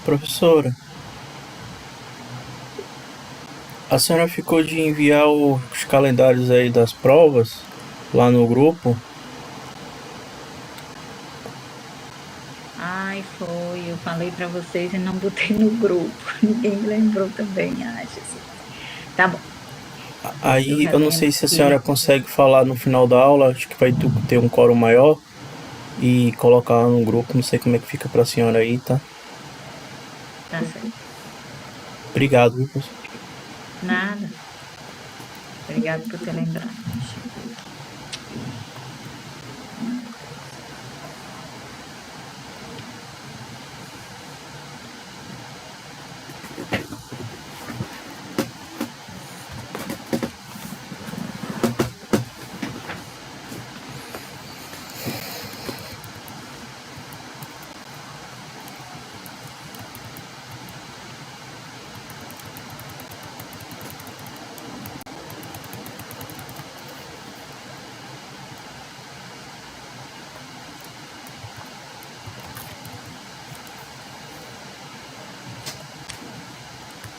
Professora, a senhora ficou de enviar os calendários aí das provas lá no grupo? Ai, foi. Eu falei para vocês e não botei no grupo. Ninguém me lembrou também. Ai, Jesus. Tá bom, eu Aí eu não relembro sei se a aqui. senhora consegue falar no final da aula, acho que vai ter um coro maior e colocar lá no grupo, não sei como é que fica pra senhora aí, tá? Tá certo. Obrigado, viu, professor? Nada. Obrigado por ter lembrado. Deixa eu ver aqui. Uma coisa.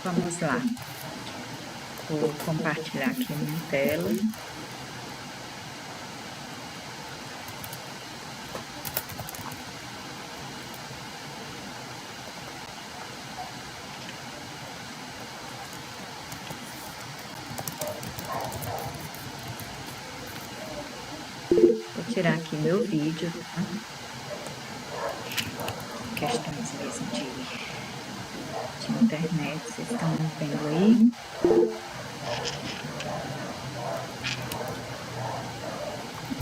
Vamos lá. Vou compartilhar aqui a minha tela. Vou tirar aqui meu vídeo, tá? Questões mesmo de internet, vocês estão vendo aí?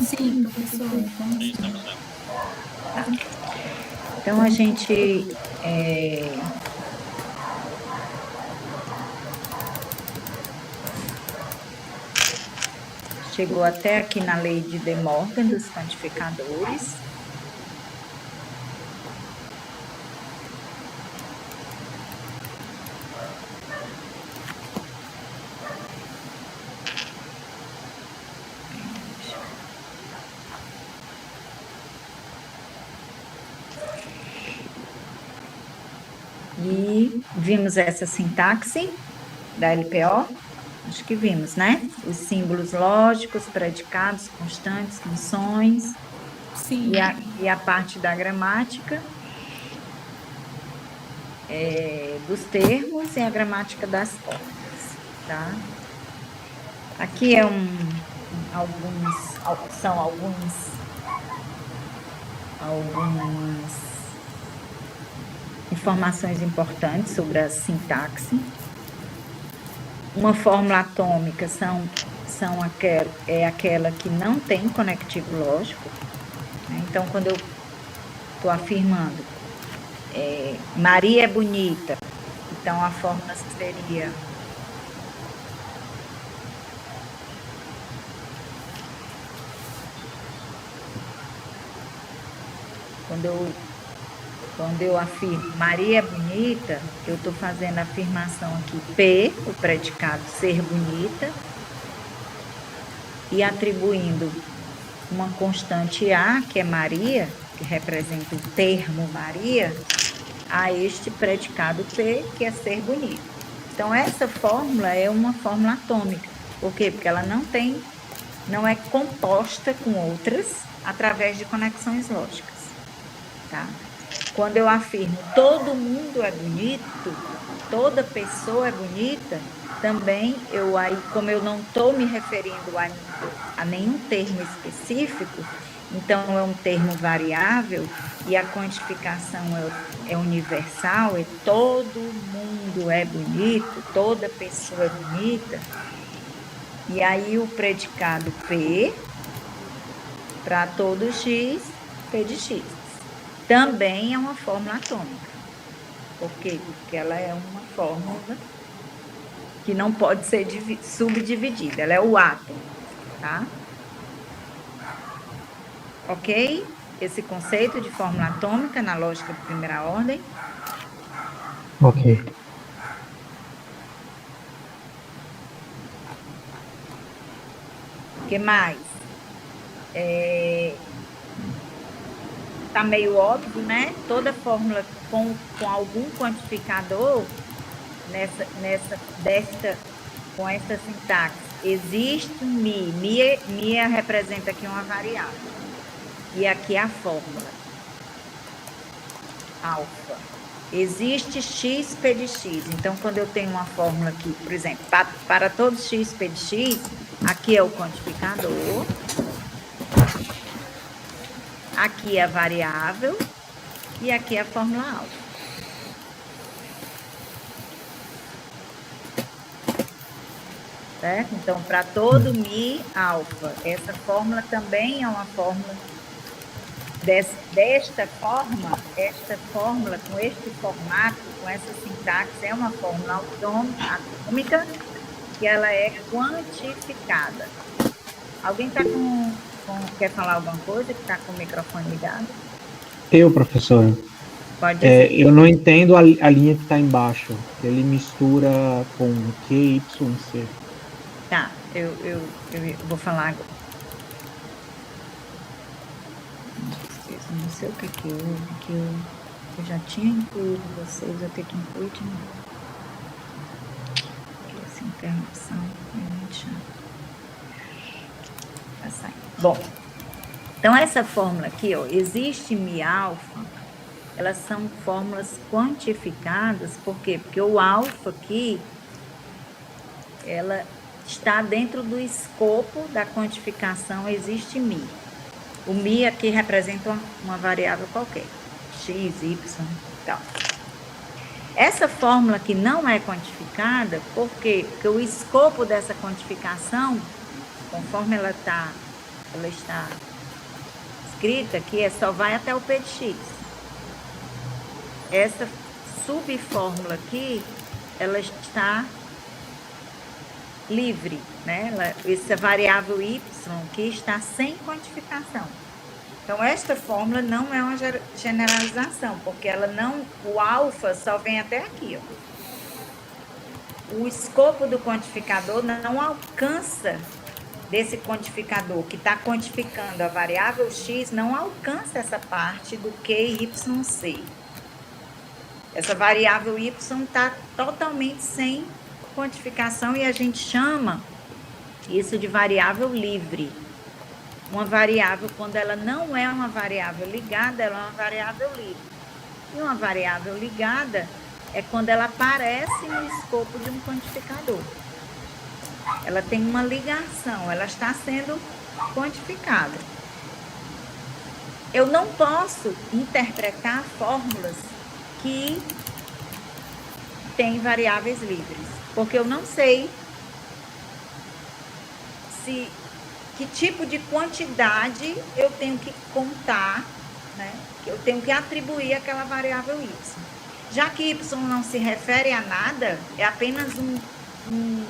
Sim, professora, vamos sim. Tá. Então, a gente chegou até aqui na lei de De Morgan dos quantificadores. E vimos essa sintaxe da LPO, acho que vimos, né? Os símbolos lógicos, predicados, constantes, funções, Sim, e a parte da gramática, dos termos e a gramática das formas, tá? Aqui são algumas informações importantes sobre a sintaxe. Uma fórmula atômica é aquela que não tem conectivo lógico, né? Então, quando eu estou afirmando Maria é bonita, então a fórmula seria quando eu afirmo Maria é bonita, eu estou fazendo a afirmação aqui P, o predicado ser bonita, e atribuindo uma constante A, que é Maria, que representa o termo Maria, a este predicado P, que é ser bonito. Então, essa fórmula é uma fórmula atômica. Por quê? Porque ela não é composta com outras através de conexões lógicas, tá? Quando eu afirmo todo mundo é bonito, toda pessoa é bonita, também como eu não estou me referindo a nenhum termo específico, então é um termo variável e a quantificação é universal, é todo mundo é bonito, toda pessoa é bonita. E aí o predicado P, para todo X, P de X. Também é uma fórmula atômica. Por quê? Porque ela é uma fórmula que não pode ser subdividida, ela é o átomo, tá? Ok? Esse conceito de fórmula atômica na lógica de primeira ordem. Ok. O que mais? tá meio óbvio, né? Toda fórmula com algum quantificador com essa sintaxe, existe mi. Mi representa aqui uma variável. E aqui é a fórmula. Alfa. Existe xp de x. Então, quando eu tenho uma fórmula aqui, por exemplo, para todos xp de x, aqui é o quantificador. Aqui é a variável. E aqui é a fórmula alfa. Certo? Então, para todo mi alfa, essa fórmula também é uma fórmula desta forma, esta fórmula com este formato, com essa sintaxe, é uma fórmula atômica que ela é quantificada. Alguém está quer falar alguma coisa que está com o microfone ligado? Eu, professora. Pode dizer. Eu não entendo a linha que está embaixo. Ele mistura com Q, Y, C. Tá, eu vou falar agora. Não sei o que houve, que eu já tinha incluído vocês, eu tenho que incluir de novo. Essa interrupção é muito chata. Vai sair. Bom, então essa fórmula aqui, ó, existe mi alfa, elas são fórmulas quantificadas, por quê? Porque o alfa aqui, ela está dentro do escopo da quantificação, existe mi. O mi aqui representa uma variável qualquer, x, y e tal. Essa fórmula que não é quantificada, por quê? Porque o escopo dessa quantificação, conforme ela está escrita aqui, só vai até o p de x. Essa subfórmula aqui, ela está livre, né? Essa variável y que está sem quantificação. Então, esta fórmula não é uma generalização, porque o alfa só vem até aqui, ó. O escopo do quantificador não alcança desse quantificador que está quantificando a variável x, não alcança essa parte do QYC. Essa variável y está totalmente sem quantificação e a gente chama isso de variável livre. Uma variável, quando ela não é uma variável ligada, ela é uma variável livre. E uma variável ligada é quando ela aparece no escopo de um quantificador. Ela tem uma ligação, ela está sendo quantificada. Eu não posso interpretar fórmulas que têm variáveis livres, porque eu não sei que tipo de quantidade eu tenho que contar, né? Que eu tenho que atribuir àquela variável y. Já que y não se refere a nada, é apenas um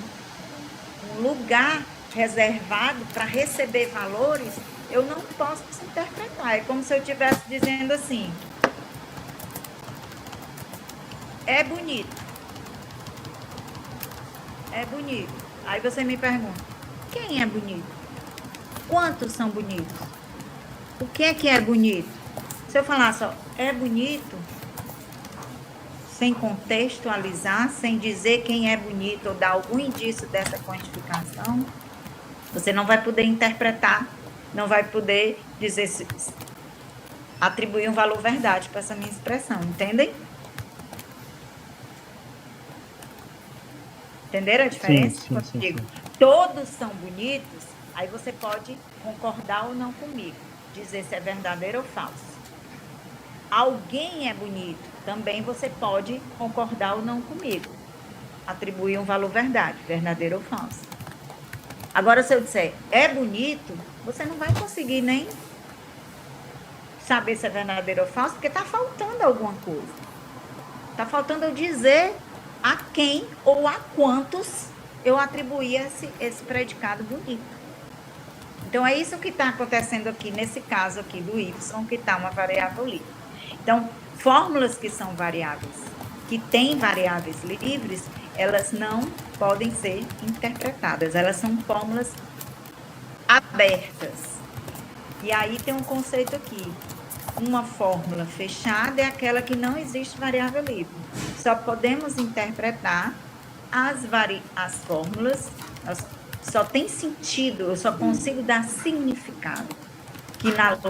lugar reservado para receber valores, eu não posso interpretar. É como se eu estivesse dizendo assim: é bonito. É bonito. Aí você me pergunta: quem é bonito? Quantos são bonitos? O que é bonito? Se eu falar só, é bonito, sem contextualizar, sem dizer quem é bonito ou dar algum indício dessa quantificação, você não vai poder interpretar, não vai poder dizer, atribuir um valor verdade para essa minha expressão, entendem? Entenderam a diferença? Sim, sim, sim. Todos são bonitos, aí você pode concordar ou não comigo, dizer se é verdadeiro ou falso. Alguém é bonito, também você pode concordar ou não comigo, atribuir um valor verdade, verdadeiro ou falso. Agora, se eu disser é bonito, você não vai conseguir nem saber se é verdadeiro ou falso, porque está faltando alguma coisa. Está faltando eu dizer a quem ou a quantos eu atribuí esse predicado bonito. Então, é isso que está acontecendo aqui, nesse caso aqui do y, que está uma variável livre. Então, fórmulas que são variáveis, que têm variáveis livres, elas não podem ser interpretadas, elas são fórmulas abertas. E aí tem um conceito aqui, uma fórmula fechada é aquela que não existe variável livre. Só podemos interpretar as fórmulas, só tem sentido, eu só consigo dar significado, que nas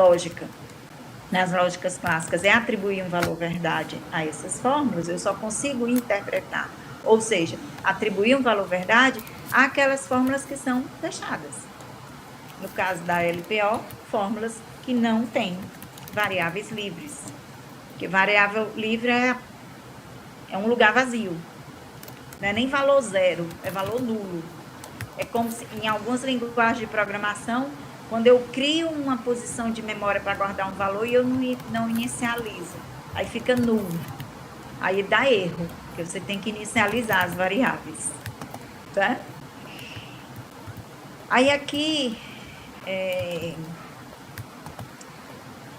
lógicas clássicas é atribuir um valor verdade a essas fórmulas, eu só consigo interpretar, ou seja, atribuir um valor verdade àquelas fórmulas que são fechadas. No caso da LPO, fórmulas que não têm variáveis livres. Porque variável livre é um lugar vazio. Não é nem valor zero, é valor nulo. É como se, em algumas linguagens de programação, quando eu crio uma posição de memória para guardar um valor e eu não inicializo, aí fica nulo. Aí dá erro, porque você tem que inicializar as variáveis. Tá? Aí aqui,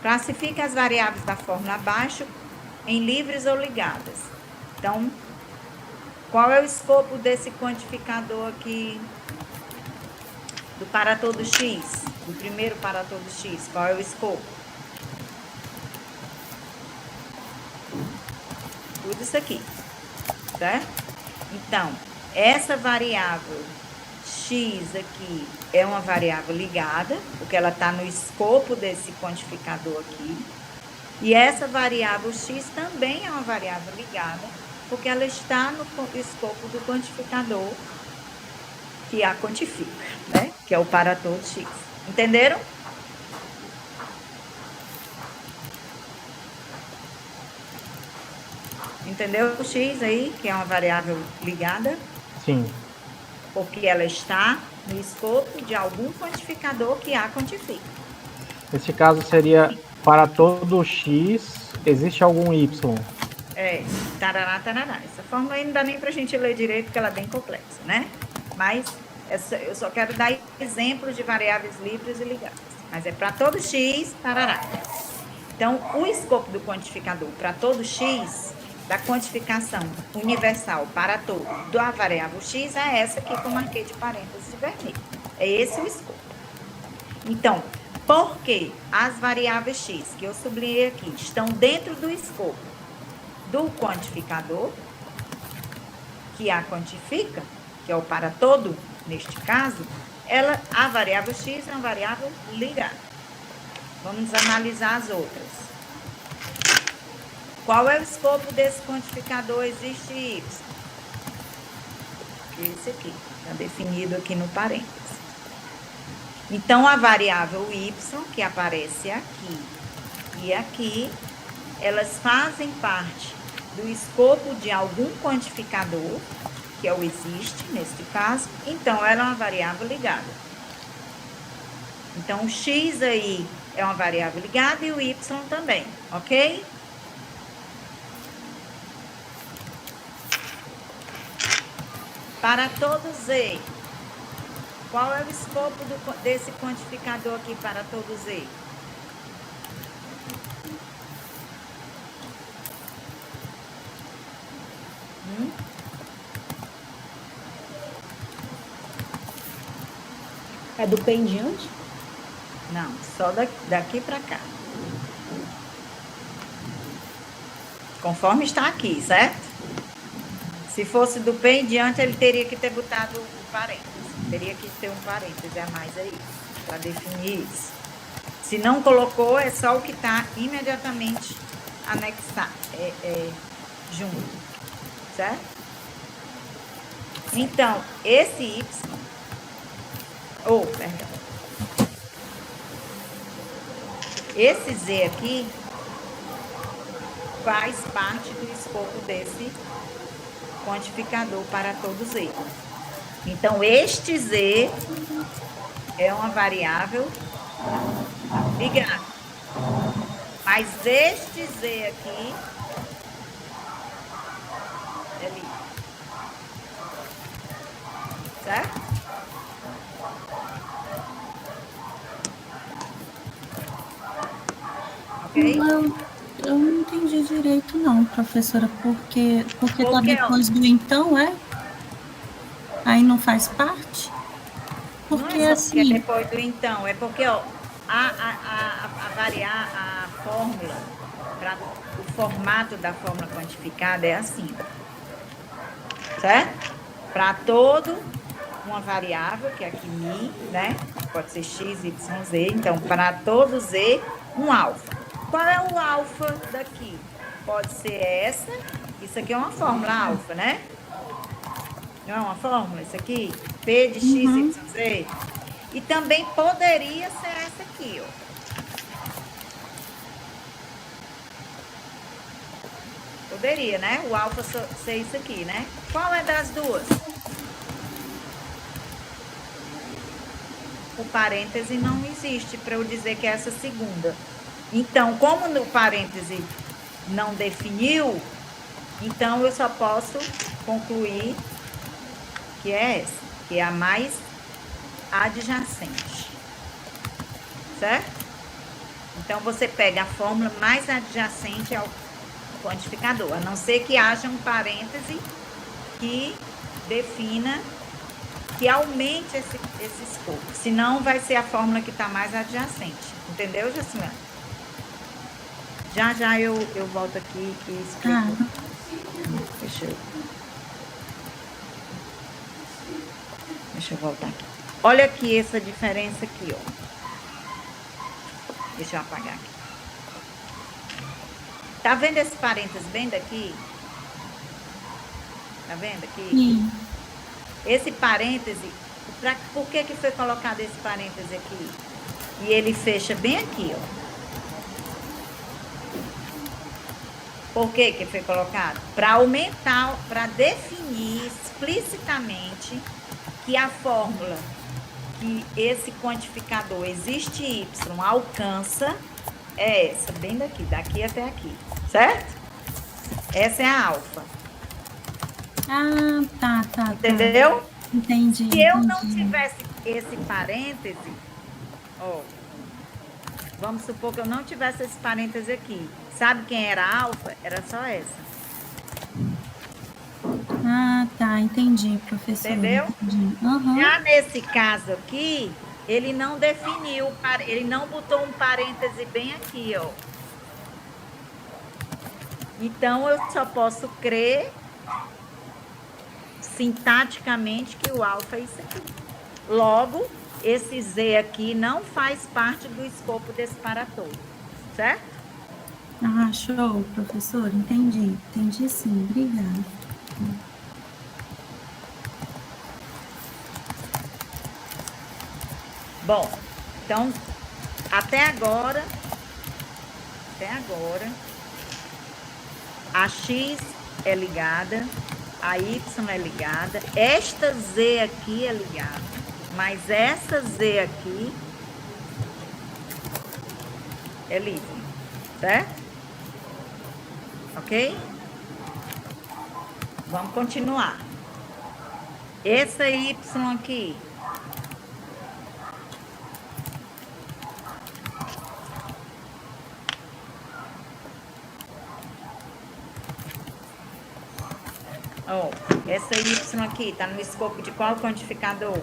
classifica as variáveis da fórmula abaixo em livres ou ligadas. Então, qual é o escopo desse quantificador aqui do para todo x? Do primeiro para todo x, qual é o escopo? Tudo isso aqui, certo? Então, essa variável x aqui é uma variável ligada, porque ela está no escopo desse quantificador aqui. E essa variável x também é uma variável ligada, porque ela está no escopo do quantificador que a quantifica, né? Que é o para todo x. Entenderam? Entendeu o x aí, que é uma variável ligada? Sim. Porque ela está no escopo de algum quantificador que a quantifica. Nesse caso seria para todo x, existe algum y? Tarará, tarará. Essa fórmula aí não dá nem pra gente ler direito, porque ela é bem complexa, né? Mas eu só quero dar exemplos de variáveis livres e ligadas. Mas é para todo x, tarará. Então, o escopo do quantificador para todo x, da quantificação universal para todo da variável x, é essa aqui que eu marquei de parênteses de vermelho. É esse o escopo. Então, porque as variáveis x, que eu sublinhei aqui, estão dentro do escopo do quantificador, que a quantifica, que é o para todo, neste caso, a variável x é uma variável ligada. Vamos analisar as outras. Qual é o escopo desse quantificador? Existe y. Esse aqui, está definido aqui no parênteses. Então, a variável y, que aparece aqui e aqui, elas fazem parte do escopo de algum quantificador, que é o existe, neste caso, então ela é uma variável ligada. Então, o x aí é uma variável ligada e o y também, ok? Para todo z, qual é o escopo desse quantificador aqui para todo z? É do P em diante? Não, só daqui para cá. Conforme está aqui, certo? Se fosse do P em diante, ele teria que ter botado o parênteses. Teria que ter um parêntese a mais aí, para definir isso. Se não colocou, é só o que está imediatamente anexado, junto, certo? Então, esse y, perdão, esse z aqui faz parte do escopo desse quantificador para todo z. Então, este z é uma variável ligada. Mas este z aqui é livre. Certo? Ok? Eu não entendi direito não, professora, porque tá depois do então, Aí não faz parte? Porque não é só assim... porque depois do então, é porque, ó, a fórmula, o formato da fórmula quantificada é assim, certo? Para todo uma variável, que é aqui mi, né? Pode ser x, y, z. Então, para todo z, um alfa. Qual é o alfa daqui? Pode ser essa. Isso aqui é uma fórmula alfa, né? Não é uma fórmula isso aqui? P de x, y, z. E também poderia ser essa aqui, ó. Poderia, né? O alfa ser isso aqui, né? Qual é das duas? O parêntese não existe para eu dizer que é essa segunda. Então, como no parêntese não definiu, então eu só posso concluir que é essa, que é a mais adjacente. Certo? Então, você pega a fórmula mais adjacente ao quantificador, a não ser que haja um parêntese que defina, que aumente esse escopo. Senão, vai ser a fórmula que está mais adjacente. Entendeu, Jacimel? Já eu volto aqui e explico. Deixa eu voltar aqui. Olha aqui essa diferença aqui, ó. Deixa eu apagar aqui. Tá vendo esse parênteses bem daqui? Tá vendo aqui? Sim. Esse parêntese, por que foi colocado esse parêntese aqui? E ele fecha bem aqui, ó. Por que foi colocado? Para aumentar, para definir explicitamente que a fórmula que esse quantificador existe y alcança é essa, bem daqui até aqui, certo? Essa é a alfa. Ah, tá. Entendeu? Entendi. Se eu não tivesse esse parêntese, ó, vamos supor que eu não tivesse esse parêntese aqui. Sabe quem era a alfa? Era só essa. Ah, tá, entendi, professora. Entendeu? Entendi. Já nesse caso aqui, ele não definiu, ele não botou um parêntese bem aqui, ó. Então, eu só posso crer sintaticamente que o alfa é isso aqui. Logo, esse Z aqui não faz parte do escopo desse para todo, certo? Ah, show, professor, entendi. Entendi sim, obrigada. Bom, então, até agora, a X é ligada, a Y é ligada, esta Z aqui é ligada, mas essa Z aqui é livre, certo? Ok? Vamos continuar. Essa Y aqui essa Y aqui está no escopo de qual quantificador?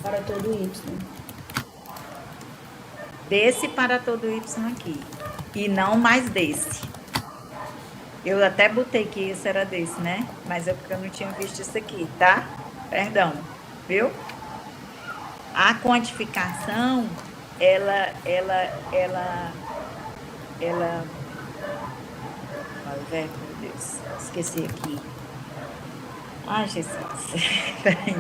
Para todo Y. Desse para todo Y aqui. E não mais desse. Eu até botei que isso era desse, né? Mas é porque eu não tinha visto isso aqui, tá? Perdão, viu? A quantificação, ela... Ai, meu Deus, esqueci aqui. Ai, Jesus. Peraí.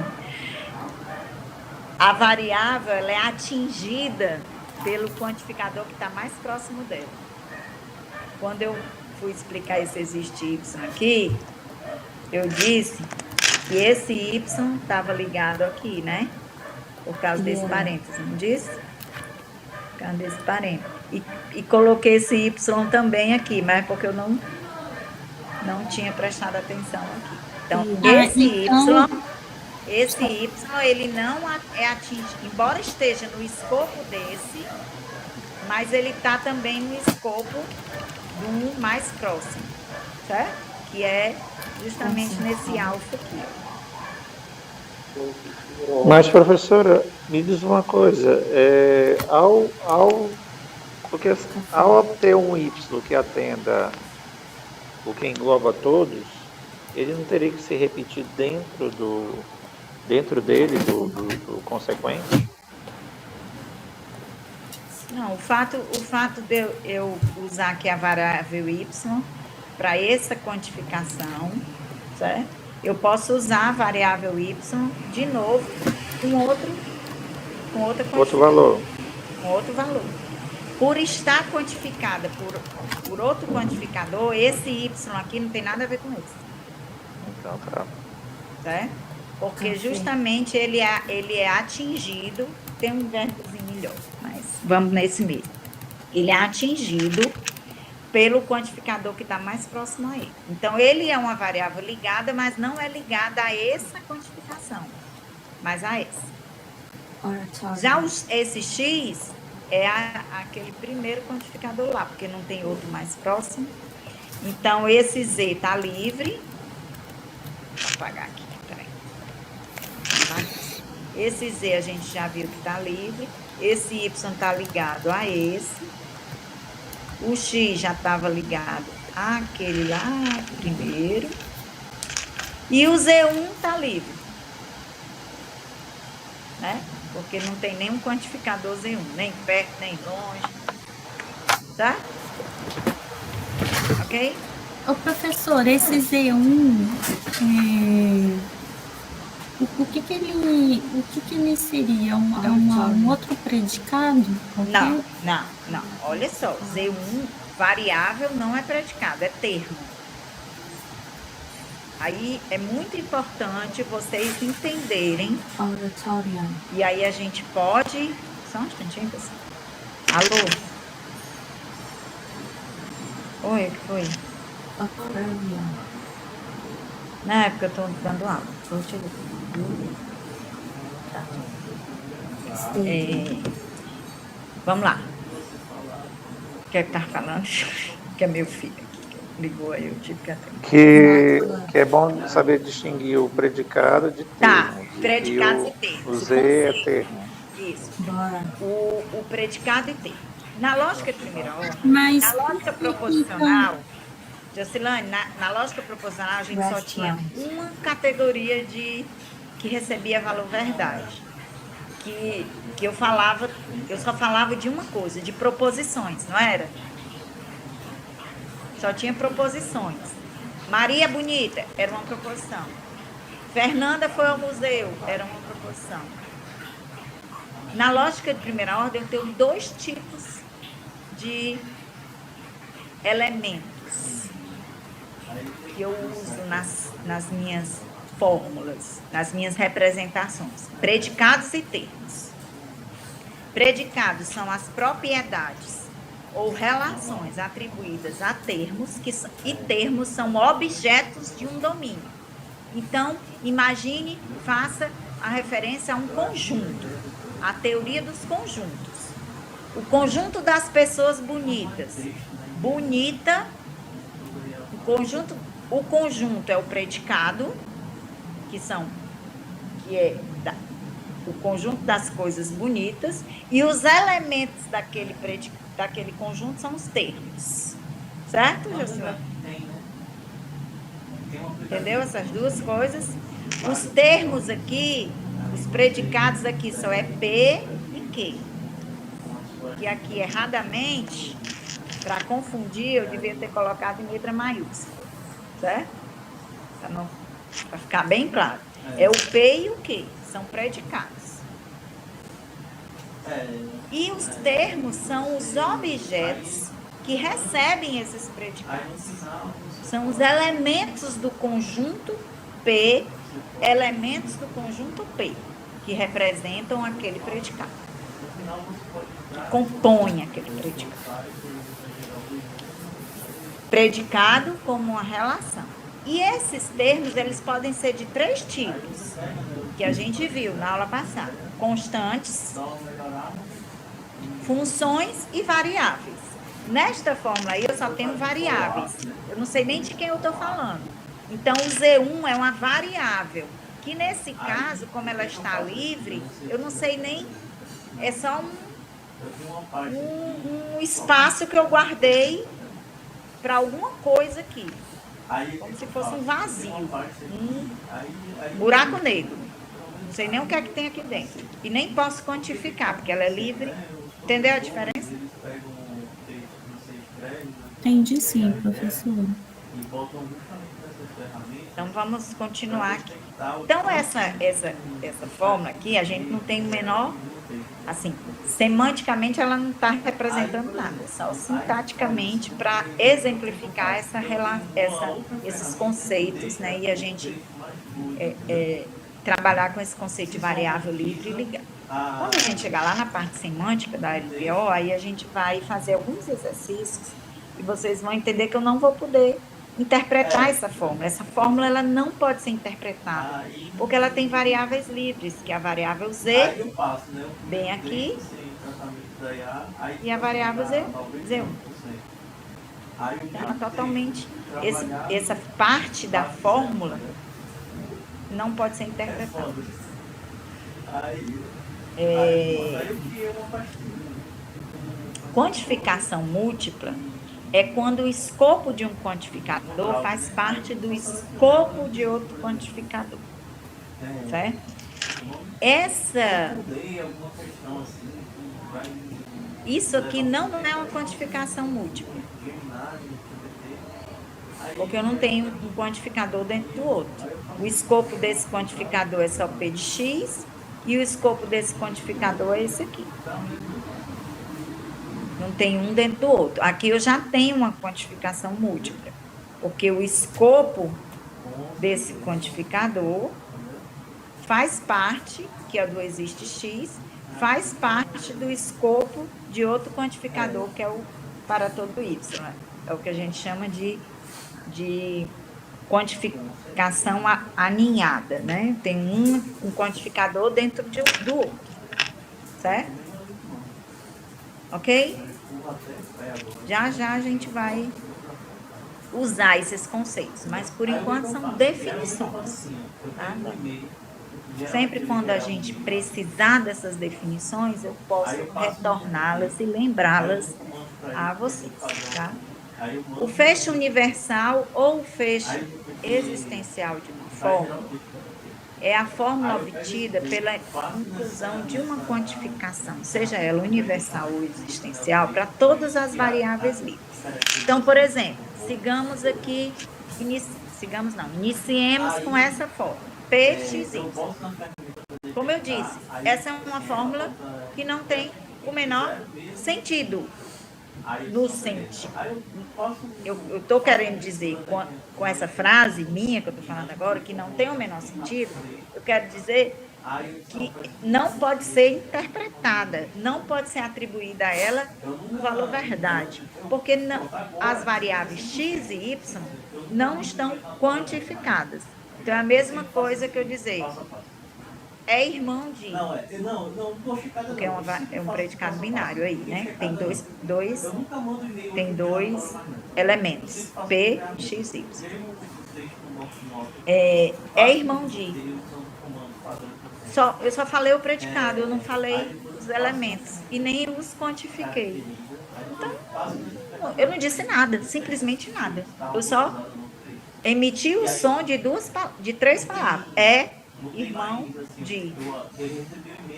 A variável, ela é atingida pelo quantificador que está mais próximo dela. Quando eu fui explicar esse existe y aqui, eu disse que esse y estava ligado aqui, né? Por causa desse parênteses, não disse? Por causa desse parênteses. E coloquei esse y também aqui, mas porque eu não tinha prestado atenção aqui. Então, esse y, ele não é atingido, embora esteja no escopo desse, mas ele está também no escopo do mais próximo, certo? Que é justamente nesse alfa aqui. Mas, professora, me diz uma coisa, ao Porque ao ter um y que atenda o que engloba todos, ele não teria que se repetir dentro dele, do consequente? Não, o fato de eu usar aqui a variável y para essa quantificação, certo? Eu posso usar a variável y de novo com outra Outro valor. com outro valor. Por estar quantificada por outro quantificador, esse y aqui não tem nada a ver com esse. Então tá. Certo? Porque justamente ele é atingido, tem um verbozinho melhor, mas vamos nesse mesmo. Ele é atingido pelo quantificador que está mais próximo a ele. Então, ele é uma variável ligada, mas não é ligada a essa quantificação, mas a essa. Já esse x é aquele primeiro quantificador lá, porque não tem outro mais próximo. Então, esse z está livre. Vou apagar aqui, peraí. Esse z a gente já viu que está livre. Esse y está ligado a esse. O x já estava ligado àquele lá primeiro. E o z1 está livre. Né? Porque não tem nenhum quantificador Z1, nem perto, nem longe. Tá? Ok? Ô, professor, esse Z1, o que ele seria? Um outro predicado? Não. Olha só, Z1, variável não é predicado, é termo. Aí é muito importante vocês entenderem. E aí a gente pode... Só um instantinho, pessoal. Alô? Oi, o que foi? Não, é porque eu estou dando aula. Tá. Vamos lá. O que é que tá falando? Que é meu filho. Ligou aí, eu tive que atender. Que é bom saber distinguir o predicado de termo. Tá, predicados e termos. O Z é termo. Isso. O predicado e termo. Na lógica de primeira ordem, Mas na lógica proposicional, Jocilane, na lógica proposicional a gente só tinha uma categoria que recebia valor verdade. Que eu só falava de uma coisa, de proposições, não era? Só tinha proposições. Maria Bonita era uma proposição. Fernanda foi ao museu, era uma proposição. Na lógica de primeira ordem, eu tenho dois tipos de elementos que eu uso nas minhas fórmulas, nas minhas representações. Predicados e termos. Predicados são as propriedades ou relações atribuídas a termos, e termos são objetos de um domínio. Então, imagine, faça a referência a um conjunto, a teoria dos conjuntos. O conjunto das pessoas bonitas. Bonita, o conjunto é o predicado, o conjunto das coisas bonitas, e os elementos daquele conjunto são os termos. Certo, Jocilane? Entendeu essas duas coisas? Os termos aqui, os predicados aqui só é P e Q. E aqui, erradamente, para confundir, eu devia ter colocado em letra maiúscula. Certo? Para ficar bem claro. É o P e o Q, são predicados. E os termos são os objetos que recebem esses predicados. São os elementos do conjunto P, elementos do conjunto P, que representam aquele predicado, que compõem aquele predicado. Predicado como uma relação. E esses termos, eles podem ser de três tipos, que a gente viu na aula passada. Constantes, funções e variáveis. Nesta fórmula aí, eu só tenho variáveis. Eu não sei nem de quem eu estou falando. Então, o Z1 é uma variável, que nesse caso, como ela está livre, eu não sei nem... É só um espaço que eu guardei para alguma coisa aqui. Como se fosse um vazio, um buraco negro. Não sei nem o que é que tem aqui dentro. E nem posso quantificar, porque ela é livre. Entendeu a diferença? Entendi sim, professora. Então, vamos continuar aqui. Então, essa fórmula aqui, a gente não tem o menor... Assim, semanticamente, ela não está representando nada. Só sintaticamente, para exemplificar esses conceitos, né? E a gente trabalhar com esse conceito de variável livre e ligada. Quando a gente chegar lá na parte semântica da LPO, aí a gente vai fazer alguns exercícios e vocês vão entender que eu não vou poder interpretar essa fórmula. Essa fórmula ela não pode ser interpretada, porque ela tem variáveis livres, que é a variável Z, bem aqui, e a variável Z1. Então, ela totalmente, essa parte da fórmula não pode ser interpretada. Quantificação múltipla é quando o escopo de um quantificador faz parte do escopo de outro quantificador. Certo? Isso aqui não é uma quantificação múltipla. Porque eu não tenho um quantificador dentro do outro. O escopo desse quantificador é só P de X e o escopo desse quantificador é esse aqui. Não tem um dentro do outro. Aqui eu já tenho uma quantificação múltipla, porque o escopo desse quantificador faz parte, que é do existe X, faz parte do escopo de outro quantificador, que é o para todo Y. É o que a gente chama de quantificação aninhada, né? Tem um quantificador dentro do outro, certo? Ok? Já a gente vai usar esses conceitos, mas por enquanto são definições, tá? Sempre quando a gente precisar dessas definições, eu posso retorná-las e lembrá-las a vocês, tá? O fecho universal ou o fecho existencial de uma fórmula é a fórmula obtida pela inclusão de uma quantificação, seja ela universal ou existencial, para todas as variáveis livres. Então, por exemplo, iniciemos com essa fórmula, PXY. Como eu disse, essa é uma fórmula que não tem o menor sentido. No sentido. Eu estou querendo dizer, com essa frase minha que eu estou falando agora, que não tem o menor sentido, eu quero dizer que não pode ser interpretada, não pode ser atribuída a ela um valor verdade, porque as variávees x e y não estão quantificadas. Então, é a mesma coisa que eu dizer, é irmão de... Porque é um predicado binário aí, né? Tem dois elementos, P, X, Y. É irmão de... Eu só falei o predicado, eu não falei os elementos e nem os quantifiquei. Então, eu não disse nada, simplesmente nada. Eu só emiti o som de 3 palavras. É irmão de...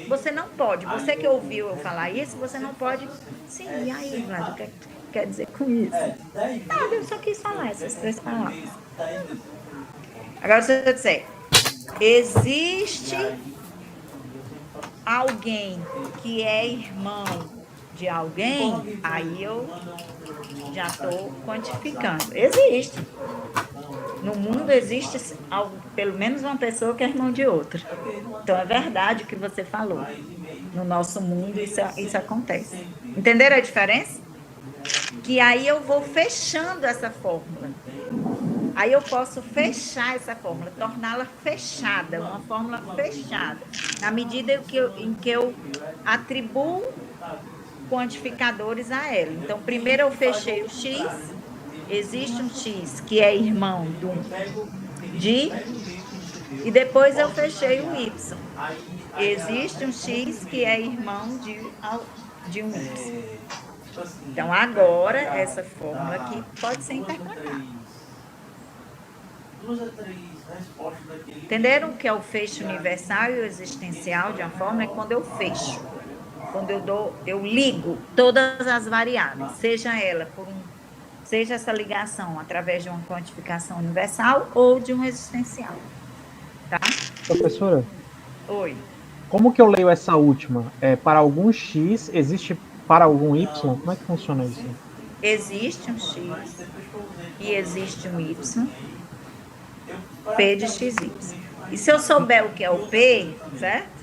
Você não pode, você que ouviu eu falar isso, você não pode... Sim, e aí, Vlad, o que quer dizer com isso? Nada, eu só quis falar essas 3 palavras. Agora, se eu disser, existe alguém que é irmão de alguém, aí eu já estou quantificando. Existe. No mundo existe pelo menos uma pessoa que é irmão de outra. Então, é verdade o que você falou. No nosso mundo, isso acontece. Entenderam a diferença? Que aí eu vou fechando essa fórmula. Aí eu posso fechar essa fórmula, torná-la fechada, uma fórmula fechada, na medida em que eu atribuo quantificadores a ela. Então, primeiro eu fechei o X, existe um X que é irmão de, e depois eu fechei o Y. Existe um X que é irmão de um Y. Então, agora, essa fórmula aqui pode ser interpretada. Entenderam o que é o fecho universal e o existencial de uma fórmula? É quando eu fecho. Quando eu ligo todas as variáveis, seja essa ligação através de uma quantificação universal ou de um existencial. Tá? Professora? Oi. Como que eu leio essa última? Para algum X, existe para algum Y? Como é que funciona isso? Existe um X e existe um Y, P de XY. E se eu souber o que é o P, certo?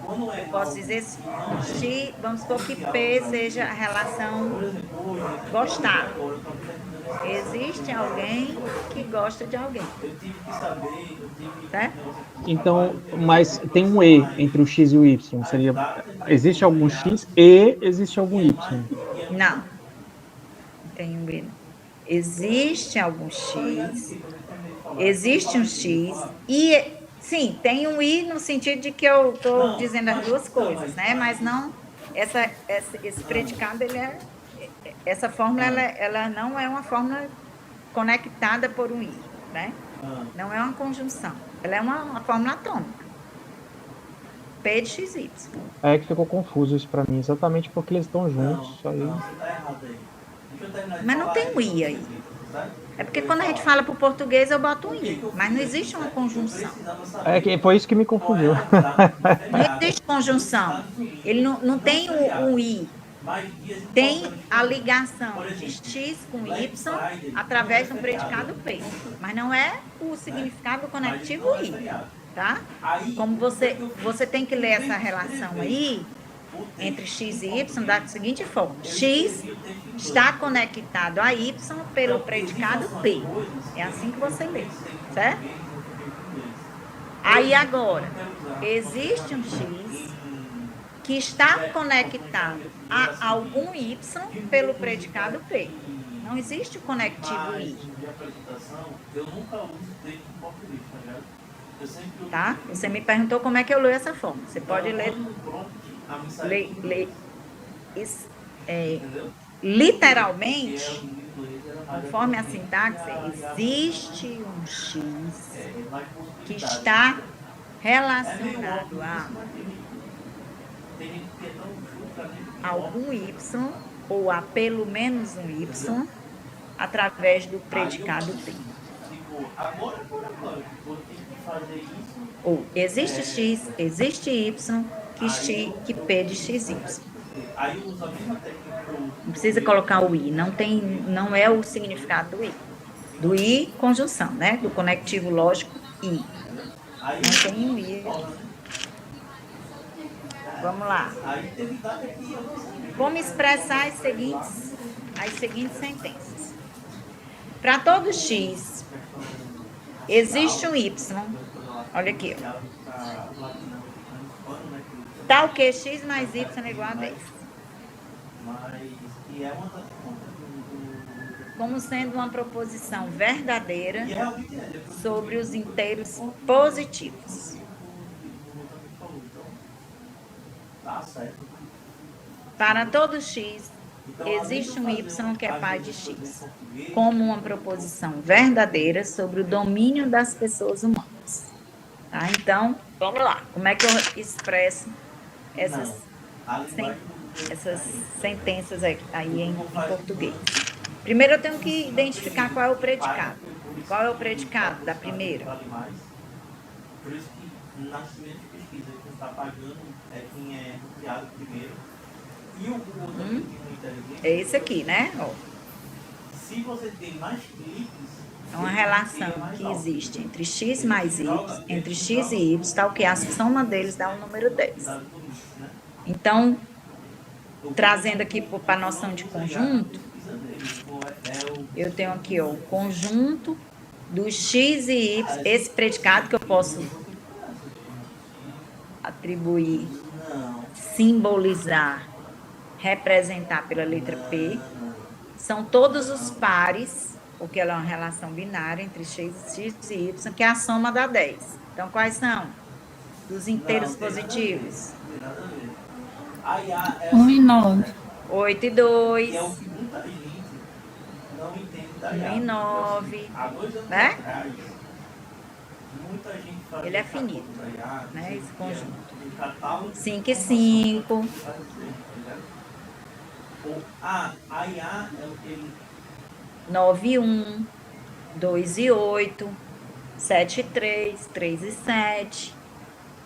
Eu posso dizer X, vamos supor que P seja a relação gostar. Existe alguém que gosta de alguém. Certo? Então, mas tem um E entre o X e o Y. Existe algum X e existe algum Y? Não. Tem um E. Existe algum X, existe um X e... Sim, tem um I no sentido de que eu estou dizendo as duas coisas, né? Mas não... Esse predicado, essa fórmula, ela não é uma fórmula conectada por um I, né? Não é uma conjunção. Ela é uma fórmula atômica. P de XY. É que ficou confuso isso para mim, exatamente porque eles estão juntos. Aí... Mas não tem um I aí. É porque quando a gente fala para o português, eu boto um I, mas não existe uma conjunção. Foi isso que me confundiu. Não existe conjunção. Ele não tem um I. Tem a ligação de X com Y através de um predicado P. Mas não é o significado conectivo I. Tá? Como você tem que ler essa relação aí entre X e Y da seguinte forma: X está conectado a Y pelo predicado P. É assim que você lê, certo? Aí agora, existe um X que está conectado a algum Y pelo predicado P. Não existe o conectivo I. Tá? Você me perguntou como é que eu leio essa forma. Você pode ler literalmente, conforme a sintaxe, existe um X que está relacionado a algum Y ou a pelo menos um Y através do predicado P. Ou existe X, existe Y, que P de XY. Não precisa colocar o I, não é o significado do I. Do I, conjunção, né? Do conectivo lógico, I. Não tem um I. Vamos lá. Como expressar as seguintes sentenças. Para todo X, existe um Y. Olha aqui. Tal que X mais Y é igual a 10. Como sendo uma proposição verdadeira sobre os inteiros positivos. Para todo X, existe um Y que é pai de X, como uma proposição verdadeira sobre o domínio das pessoas humanas. Tá? Então, vamos lá. Como é que eu expresso essas sentenças aí em português? Primeiro, eu tenho que identificar qual é o predicado. Qual é o predicado da primeira? Por isso que na primeira pesquisa quem está pagando é quem é criado primeiro. E o Google também tem uma inteligência. É esse aqui, né? Ó. Se você tem mais cliques, é uma relação que existe entre X mais Y, entre X e Y, tal que a soma deles dá o número 10. Então, trazendo aqui para a noção de conjunto, eu tenho aqui ó, o conjunto dos X e Y, esse predicado que eu posso atribuir, simbolizar, representar pela letra P, são todos os pares, porque ela é uma relação binária entre X e Y, que é a soma da 10. Então, quais são? Dos inteiros positivos. A IA é 1 e 9. 8 e 2. que é o que muita gente não entende da 1 IA. e 9. Há 2 anos Né? atrás, muita gente fazia Ele é finito, cálculo da IA, né? Esse conjunto. um catálogo 5 e 5. a IA é o que ele 9 e 1. 2 e 8. 7 e 3. 3 e 7.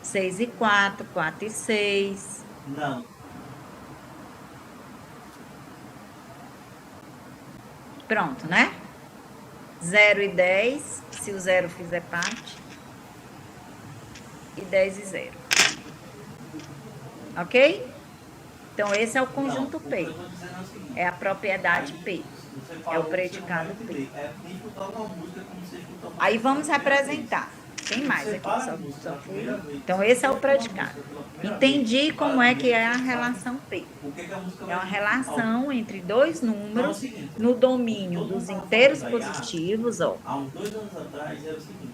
6 e 4. 4 e 6. não. Pronto, né? 0 e 10, se o 0 fizer parte. E 10 e 0. Ok? Então, esse é o conjunto P. Eu estou dizendo o seguinte, É a propriedade P. você É o falou que predicado você não vai P. entender. É nem escutar uma música como você escuta uma Aí música vamos pela primeira representar. Tem mais Você aqui, para a só música pela fui. primeira vez. Então, esse é o predicado. Entendi como é que é a relação P. O que que a música É vai uma dizer? relação entre dois Então, é o números seguinte, no domínio todo dos mundo tava inteiros falando da IA. positivos, ó. Há uns 2 anos atrás era o seguinte.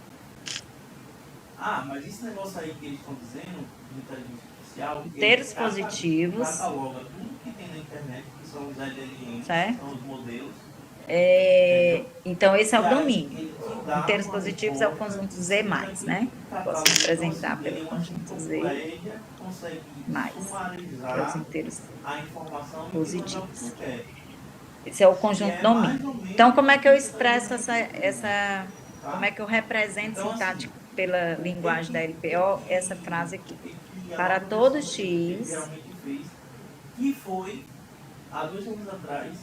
Mas esse negócio aí que eles estão dizendo, de inteligência artificial, Inteiros positivos. cataloga tudo que tem na internet, que são os LLMs, Certo. que são os modelos. Então, esse é o E aí, domínio. ele te dá Inteiros uma positivos é o resposta conjunto Z+, né? Posso representar Então, pelo ele é uma conjunto Z+, enciclopédia, consegue que é os sumarizar inteiros a informação e positivos. que você quer. Esse é o conjunto Que é mais domínio. ou menos Então, como é que eu o você expresso tá essa como é que eu represento Então, sintático assim, pela linguagem da LPO essa frase aqui? que Para a todo professora que ele X, realmente fez, que foi há 2 anos atrás,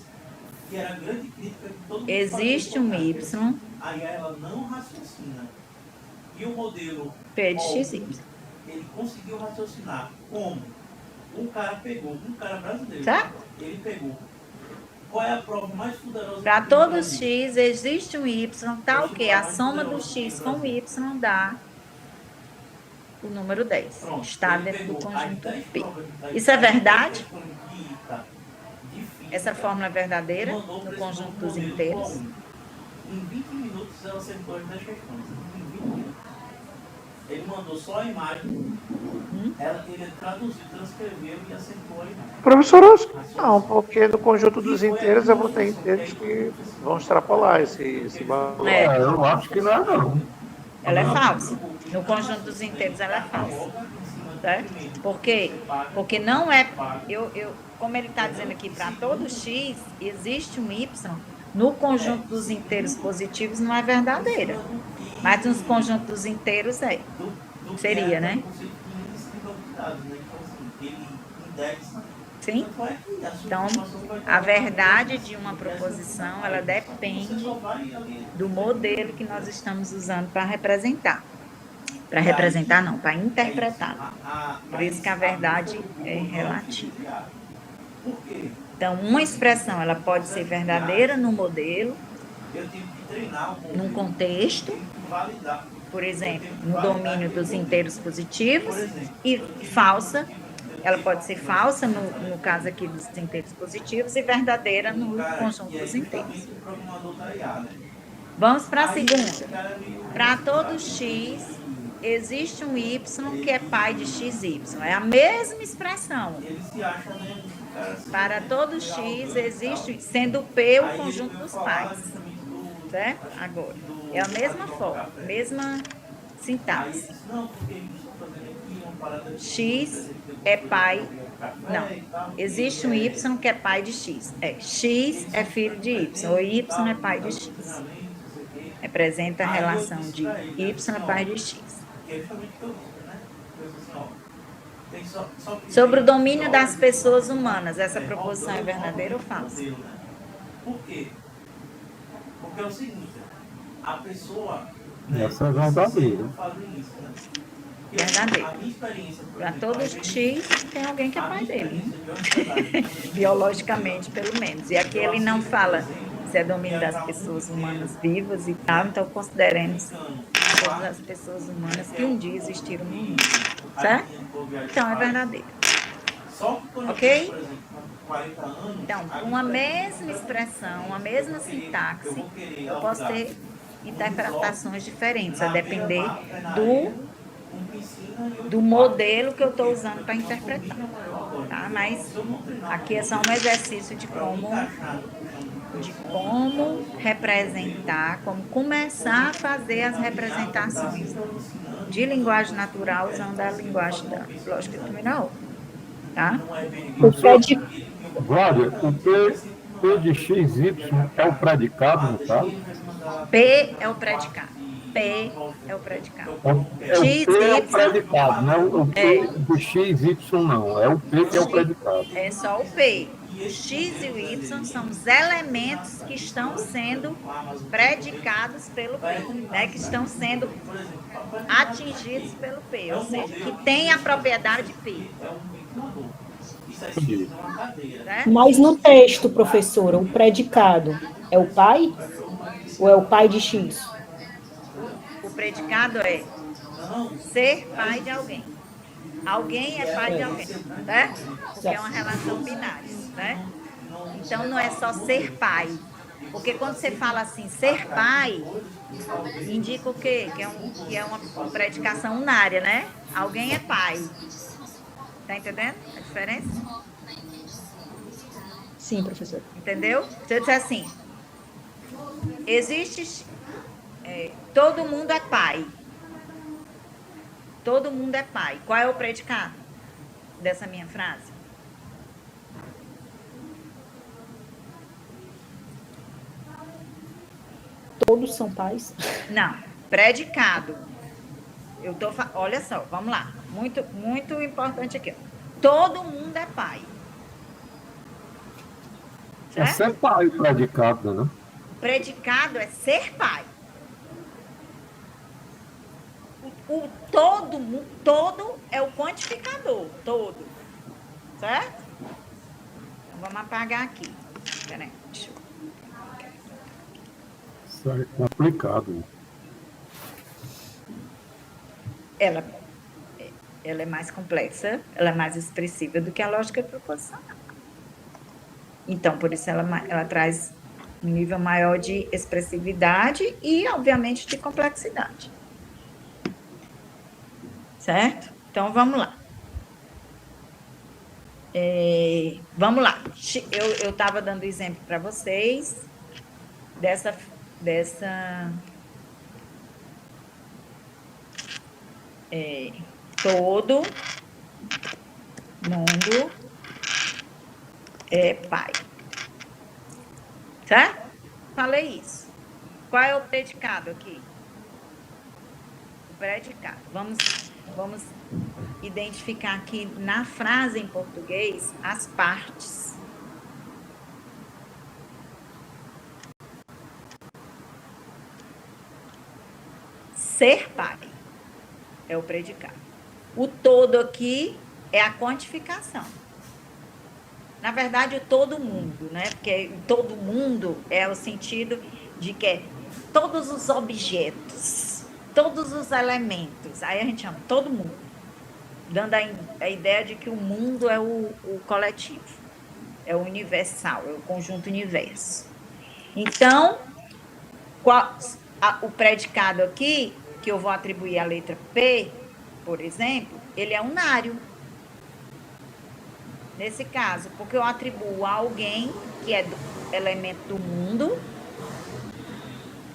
que era a grande crítica que todo mundo existe fazia um sobre Y, a IA ela não raciocina. E o modelo P de Olga, XY. ele conseguiu raciocinar como? Um cara brasileiro, Certo? ele pegou. Qual é a prova mais poderosa Para que tem no todos Brasil? X existe um Y, tá o quê? A soma do X com o Y dá o número 10. Pronto, Está ele dentro do pegou as conjunto 10 P. provas que tá aí, Isso é 10 verdade? questões de tá difícil, Essa fórmula é verdadeira mandou para no esse conjunto novo dos modelo inteiros? Paulo. Em 20 minutos ela acertou as 10 questões. Em 20 minutos. Ele mandou só a imagem, ele traduziu, transcreveu e acertou a imagem. Professor, acho que não, porque no conjunto dos inteiros eu vou ter inteiros que vão extrapolar esse valor. É, Eu acho que não é não. ela é falsa. No conjunto dos inteiros ela é falsa. Certo? Por quê? Porque não é. Como ele está dizendo aqui, para todo X existe um Y. No conjunto dos inteiros positivos não é verdadeira. Mas nos conjuntos dos inteiros é. Seria, né? Sim? Então, a verdade de uma proposição, ela depende do modelo que nós estamos usando para representar. Para representar, não, para interpretar. Por isso que a verdade é relativa. Então, uma expressão, ela pode ser verdadeira no modelo, num contexto, por exemplo, no domínio dos inteiros positivos, e falsa, ela pode ser falsa, no caso aqui dos inteiros positivos, e verdadeira no conjunto dos inteiros. Vamos para a segunda. Para todo X, existe um Y que é pai de XY. É a mesma expressão. Para todo X, existe, sendo P o conjunto dos pais. Certo? Agora, é a mesma forma, mesma sintaxe. X é pai. Não, existe um Y que é pai de X. X é filho de Y, ou Y é pai de X. Representa a relação de Y é pai de X. Sobre o domínio das pessoas humanas, essa proposição é verdadeira ou falsa? Por quê? Porque é o seguinte, a pessoa... Essa é verdadeira. Verdadeiro. Para todos X, tem alguém que é pai dele. Biologicamente, pelo menos. E aqui ele não fala se é domínio das pessoas humanas vivas e tal, então consideremos todas as pessoas humanas que um dia existiram no mundo. Certo? Então, é verdadeiro. Ok? Então, uma mesma expressão, uma mesma sintaxe, eu posso ter interpretações diferentes, a depender do modelo que eu estou usando para interpretar. tá? Mas aqui é só um exercício de como representar, como começar a fazer as representações de linguagem natural usando a linguagem da lógica criminal, tá? Glória, o P de XY é o predicado, no caso? P é o predicado. P é o predicado. O P é o predicado, não é o P de XY, não. É o P que é o predicado. É só o P. O X e o Y são os elementos que estão sendo predicados pelo P, né? Que estão sendo atingidos pelo P, ou seja, que tem a propriedade P. Certo? Mas no texto, professora, o predicado é o pai ou é o pai de X? O predicado é ser pai de alguém. Alguém é pai de alguém, né? Porque é uma relação binária, né? Então não é só ser pai. Porque quando você fala assim, ser pai, indica o quê? Que é uma predicação unária, né? Alguém é pai. Tá entendendo a diferença? Sim, professor. Entendeu? Se eu disser assim, existe... todo mundo é pai. Todo mundo é pai. Qual é o predicado dessa minha frase? Todos são pais? Não. Predicado. Olha só, vamos lá. Muito, muito importante aqui. Todo mundo é pai. É ser pai o predicado, né? O predicado é ser pai. O todo é o quantificador, todo. Certo? Então, vamos apagar aqui. Peraí, deixa eu... Isso é complicado. Ela é mais complexa, ela é mais expressiva do que a lógica proposicional. Então, por isso ela traz um nível maior de expressividade e, obviamente, de complexidade. Certo? Então, vamos lá. Vamos lá. Eu estava dando exemplo para vocês dessa todo mundo é pai. Certo? Falei isso. Qual é o predicado aqui? O predicado. Vamos identificar aqui na frase em português as partes. Ser pai é o predicado. O todo aqui é a quantificação. Na verdade, o todo mundo, né? Porque todo mundo é o sentido de que é todos os objetos, todos os elementos. Aí a gente chama todo mundo, dando a ideia de que o mundo é o coletivo, é o universal, é o conjunto universo. Então, o predicado aqui, que eu vou atribuir à letra P, por exemplo, ele é unário. Nesse caso, porque eu atribuo a alguém que é do elemento do mundo,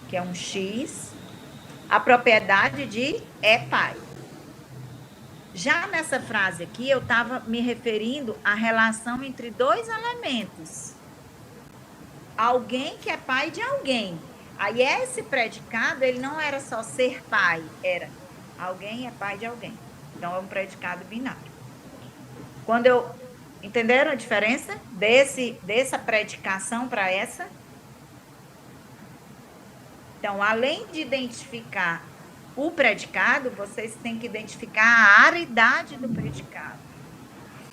que é um X, a propriedade de é pai. Já nessa frase aqui, eu estava me referindo à relação entre dois elementos. Alguém que é pai de alguém. Aí esse predicado, ele não era só ser pai, era alguém é pai de alguém. Então, é um predicado binário. Entenderam a diferença dessa predicação para essa? Então, além de identificar o predicado, vocês têm que identificar a aridade do predicado,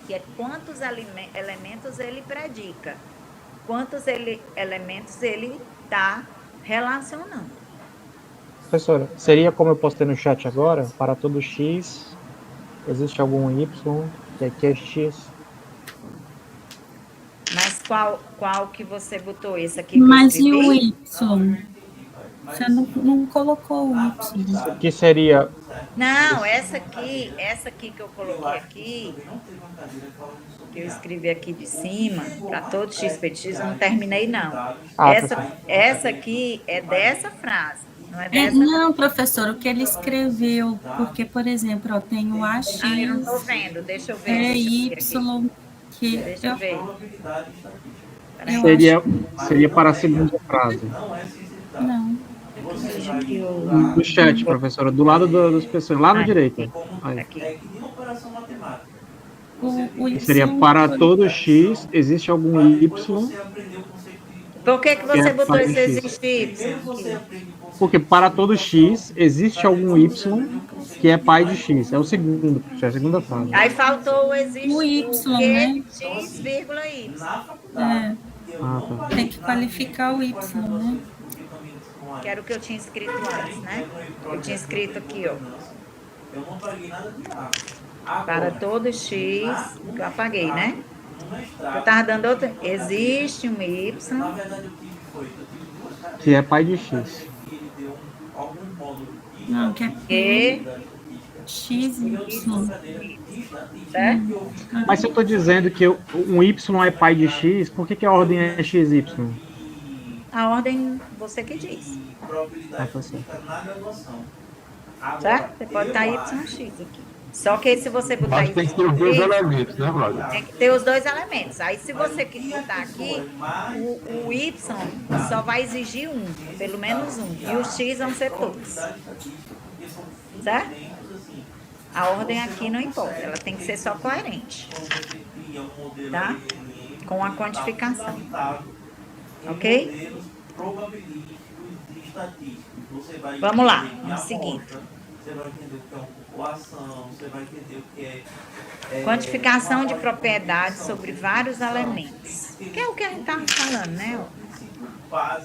que é quantos elementos ele predica, quantos elementos ele está relacionando. Professora, seria como eu postei no chat agora, para todo X, existe algum Y, que aqui é X. Mas qual que você botou? Esse aqui? Mas e o Y? Você não colocou o Y. Que seria Não, essa aqui que eu coloquei aqui, que eu escrevi aqui de cima, para todo XPX, eu não terminei, não. Ah, Essa aqui é dessa frase, não é dessa. Não, professor, o que ele escreveu, porque, por exemplo, ó, tem o AX, Ah, eu não estou vendo, deixa eu ver. Y, que Deixa eu ver. seria para a segunda frase. Não. Veja aqui No chat, professora, do lado das pessoas, lá na direita. Aí. aqui. O Y, Seria para todo X, existe algum Y, Por que você é botou pai de esse X. existe Y aqui? Porque para todo X, existe algum Y que é pai de X. É o segundo, é a segunda frase. Aí faltou o existe O Y, o quê? né? X, vírgula Y. Ah, tá. Tem que qualificar o Y, né? Que era o que eu tinha escrito antes, né? Eu tinha escrito aqui, ó. Para todo X, que eu apaguei, né? Eu estava dando outra. Existe um Y. Que é pai de X. Não, que é E X, Y. certo? Mas se eu estou dizendo que um Y é pai de X, por que a ordem é XY? A ordem, você que diz. Ah, tá certo. Certo? Você pode estar YX aqui. Só que se você botar Mas tem que ter os dois elementos, né, Flávia? tem que ter os dois elementos. Aí, se você botar aqui, o Y só vai exigir um, pelo menos um. E os X vão ser todos. Certo? A ordem aqui não importa, ela tem que ser só coerente. Tá? Com a quantificação. Ok? Vamos lá, vamos seguindo. Você vai entender o que é uma população, você vai entender o que é... Quantificação de propriedades sobre vários elementos. Que é o que a gente estava falando, né?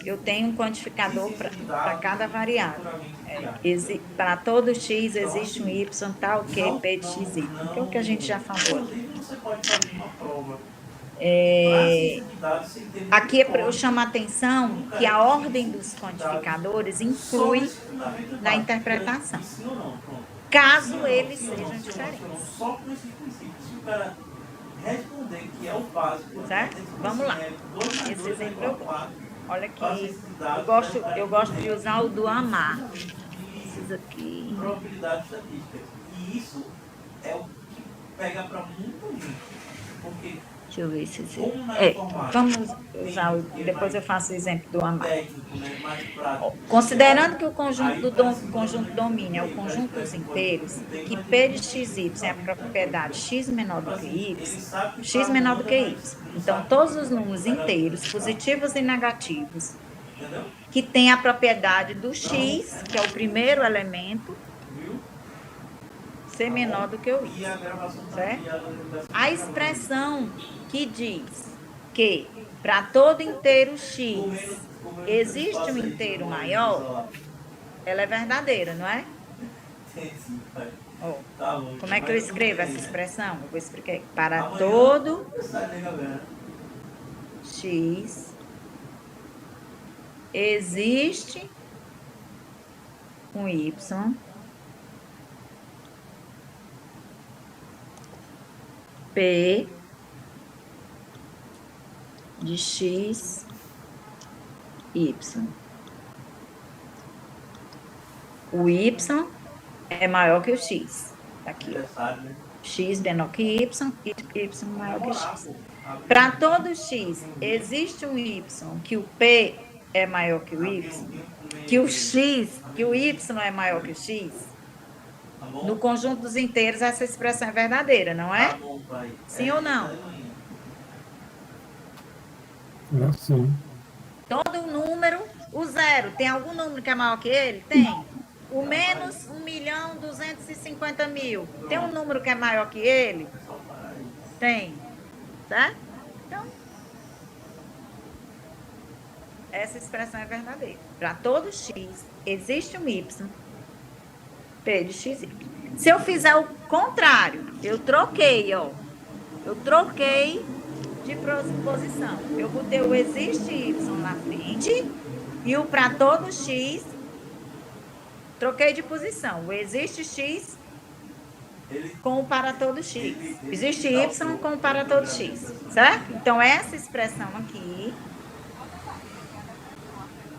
Eu tenho um quantificador para cada variável. Para todo X existe um Y, tal, que P de XY. Que é o que a gente já falou. Você pode fazer uma prova. Aqui é para eu chamar a atenção que a ordem dos quantificadores influi na interpretação, caso eles sejam diferentes. Só com esses princípios, se o cara responder que é o básico, certo? Vamos lá. Esse exemplo eu gosto. Olha aqui, eu gosto de usar o do amar. Esses aqui. Probabilidade estatística. E isso é o que pega para muita gente. Porque deixa eu ver se vamos usar, depois eu faço o exemplo do amar. Considerando que o conjunto domínio é o conjunto dos inteiros, que P de XY é a propriedade x menor do que y, x menor do que y. Então, todos os números inteiros, positivos e negativos, que têm a propriedade do x, que é o primeiro elemento, ser menor do que o y, certo? A expressão que diz que para todo inteiro x existe um inteiro maior, ela é verdadeira, não é? Como é que eu escrevo essa expressão? Eu vou explicar. Para todo x existe um y P de x, y. O y é maior que o x. Aqui, ó. X menor que y, y maior que x. Para todo x, existe um y que o p é maior que o y, que o y é maior que o x. No conjunto dos inteiros, essa expressão é verdadeira, não é? Sim ou não? É sim. Todo número, o zero, tem algum número que é maior que ele? Tem. O menos 1.250.000, tem um número que é maior que ele? Tem. Certo? Então, essa expressão é verdadeira. Para todo x, existe um y, P de xy. Se eu fizer o contrário, eu troquei, ó. Eu troquei de posição. Eu botei o existe y na frente e o para todo x troquei de posição. Existe X com o para todo X. Existe Y com o para todo X. Certo? Então, essa expressão aqui,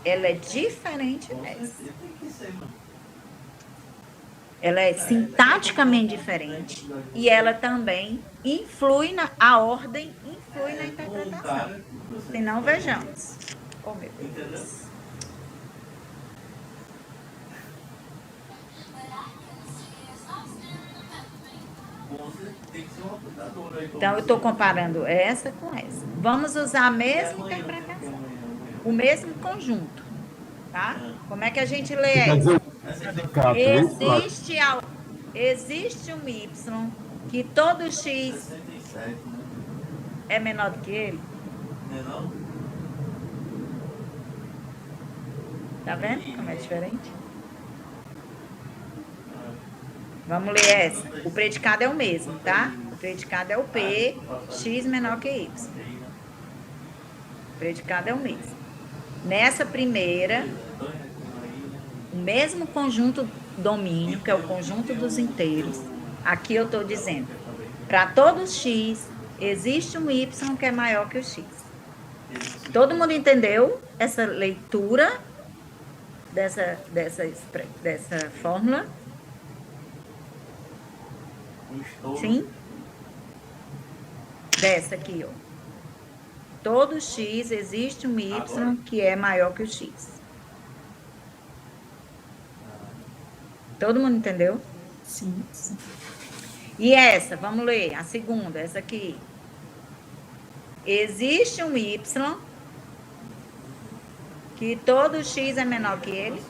ela é diferente dessa. Ela é sintaticamente diferente e ela também influi a ordem influi na interpretação. Se não, vejamos. Oh, meu Deus. Então, eu estou comparando essa com essa. Vamos usar a mesma interpretação, o mesmo conjunto, tá? Como é que a gente lê essa? Existe um Y que todo X é menor do que ele? Tá vendo como é diferente? Vamos ler essa. O predicado é o mesmo, tá? O predicado é o P, X menor que Y. O predicado é o mesmo. Nessa primeira, o mesmo conjunto domínio, que é o conjunto dos inteiros. Aqui eu estou dizendo, para todo X, existe um Y que é maior que o X. Todo mundo entendeu essa leitura dessa fórmula? Sim? Dessa aqui, ó. Todo X existe um Y que é maior que o X. Todo mundo entendeu? Sim. E essa, vamos ler, a segunda, essa aqui. Existe um Y que todo X é menor que ele?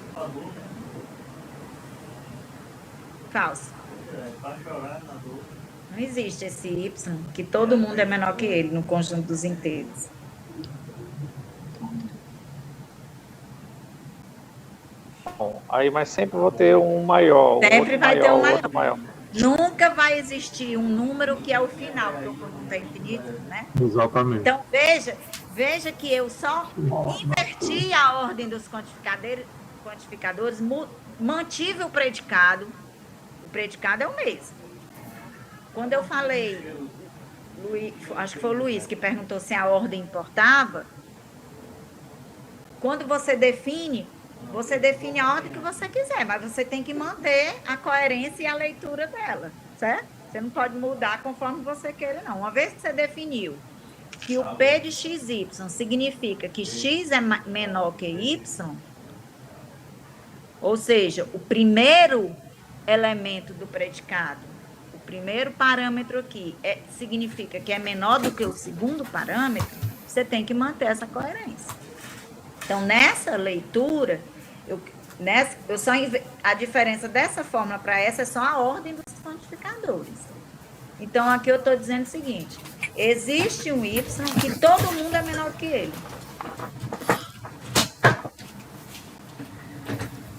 Falso. Não existe esse Y que todo mundo é menor que ele no conjunto dos inteiros. Bom, aí, mas sempre vou ter um maior. Sempre vai ter um outro maior. Nunca vai existir um número que é o final, porque o conjunto é infinito, né? Exatamente. Então, veja que eu só inverti a ordem dos quantificadores, mantive o predicado é o mesmo. Quando eu falei, acho que foi o Luiz que perguntou se a ordem importava, quando você define a ordem que você quiser, mas você tem que manter a coerência e a leitura dela, certo? Você não pode mudar conforme você queira, não. Uma vez que você definiu que o P de XY significa que X é menor que Y, ou seja, o primeiro elemento do predicado, o primeiro parâmetro aqui, significa que é menor do que o segundo parâmetro, você tem que manter essa coerência. Então, nessa leitura, a diferença dessa fórmula para essa é só a ordem dos quantificadores. Então, aqui eu estou dizendo o seguinte, existe um Y que todo mundo é menor que ele.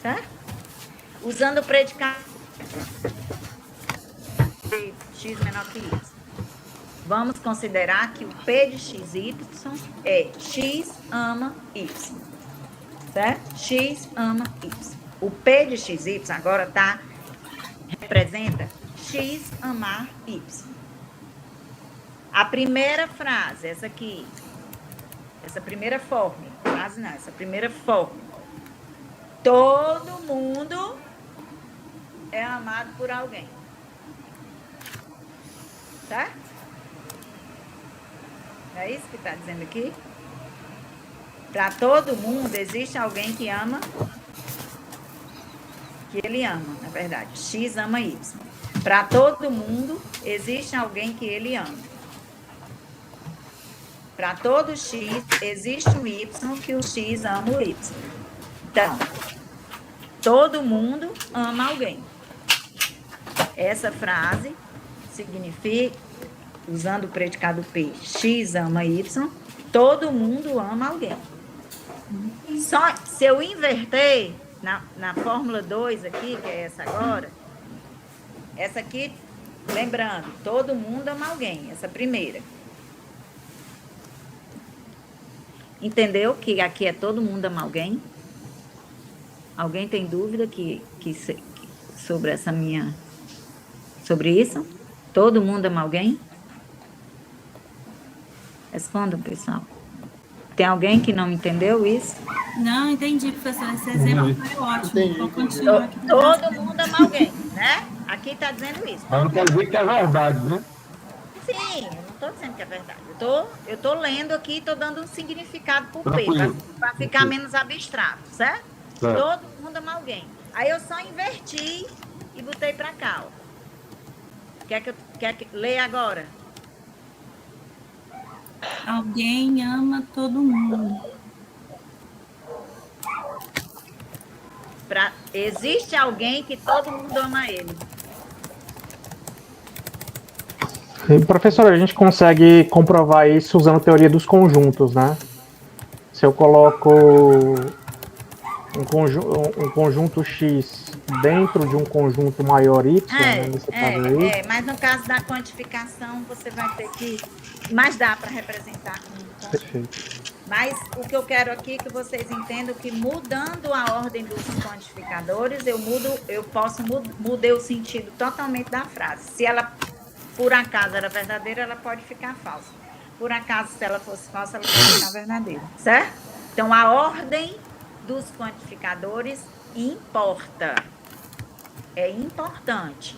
Certo? Usando o predicado X menor que Y. Vamos considerar que o P de XY é X ama Y. Certo? X ama Y. O P de XY agora representa X amar Y. A primeira frase, essa aqui, essa primeira fórmula, essa primeira fórmula. Todo mundo é amado por alguém. Certo? É isso que está dizendo aqui? Para todo mundo existe alguém que ama, que ele ama, na verdade. X ama Y. Para todo mundo existe alguém que ele ama. Para todo X existe um Y que o X ama o Y. Então, todo mundo ama alguém. Essa frase significa, usando o predicado P, X ama Y, todo mundo ama alguém. Só se eu inverter na fórmula 2 aqui, que é essa agora, essa aqui, lembrando, todo mundo ama alguém, essa primeira. Entendeu que aqui é todo mundo ama alguém? Alguém tem dúvida sobre sobre isso? Todo mundo ama alguém? Respondam, pessoal. Tem alguém que não entendeu isso? Não, entendi, professora. Esse exemplo foi ótimo. Entendi. Vou continuar aqui. Todo mundo ama alguém, né? Aqui está dizendo isso. Mas não quer dizer que é verdade, né? Sim, eu não estou dizendo que é verdade. Eu tô lendo aqui e estou dando um significado por P, Tranquilo. para ficar menos abstrato, certo? Certo. Todo mundo ama alguém. Aí eu só inverti e botei para cá, ó. Quer que leia agora? Alguém ama todo mundo. Existe alguém que todo mundo ama ele. Professor, a gente consegue comprovar isso usando a teoria dos conjuntos, né? Se eu coloco um conjunto X dentro de um conjunto maior Y, né, nesse caso aí. Mas no caso da quantificação, você vai ter que... Mas dá para representar com... Perfeito. Mas o que eu quero aqui é que vocês entendam que mudando a ordem dos quantificadores, mudei o sentido totalmente da frase. Se ela, por acaso, era verdadeira, ela pode ficar falsa. Por acaso, se ela fosse falsa, ela pode ficar verdadeira, certo? Então, a ordem dos quantificadores importa. É importante.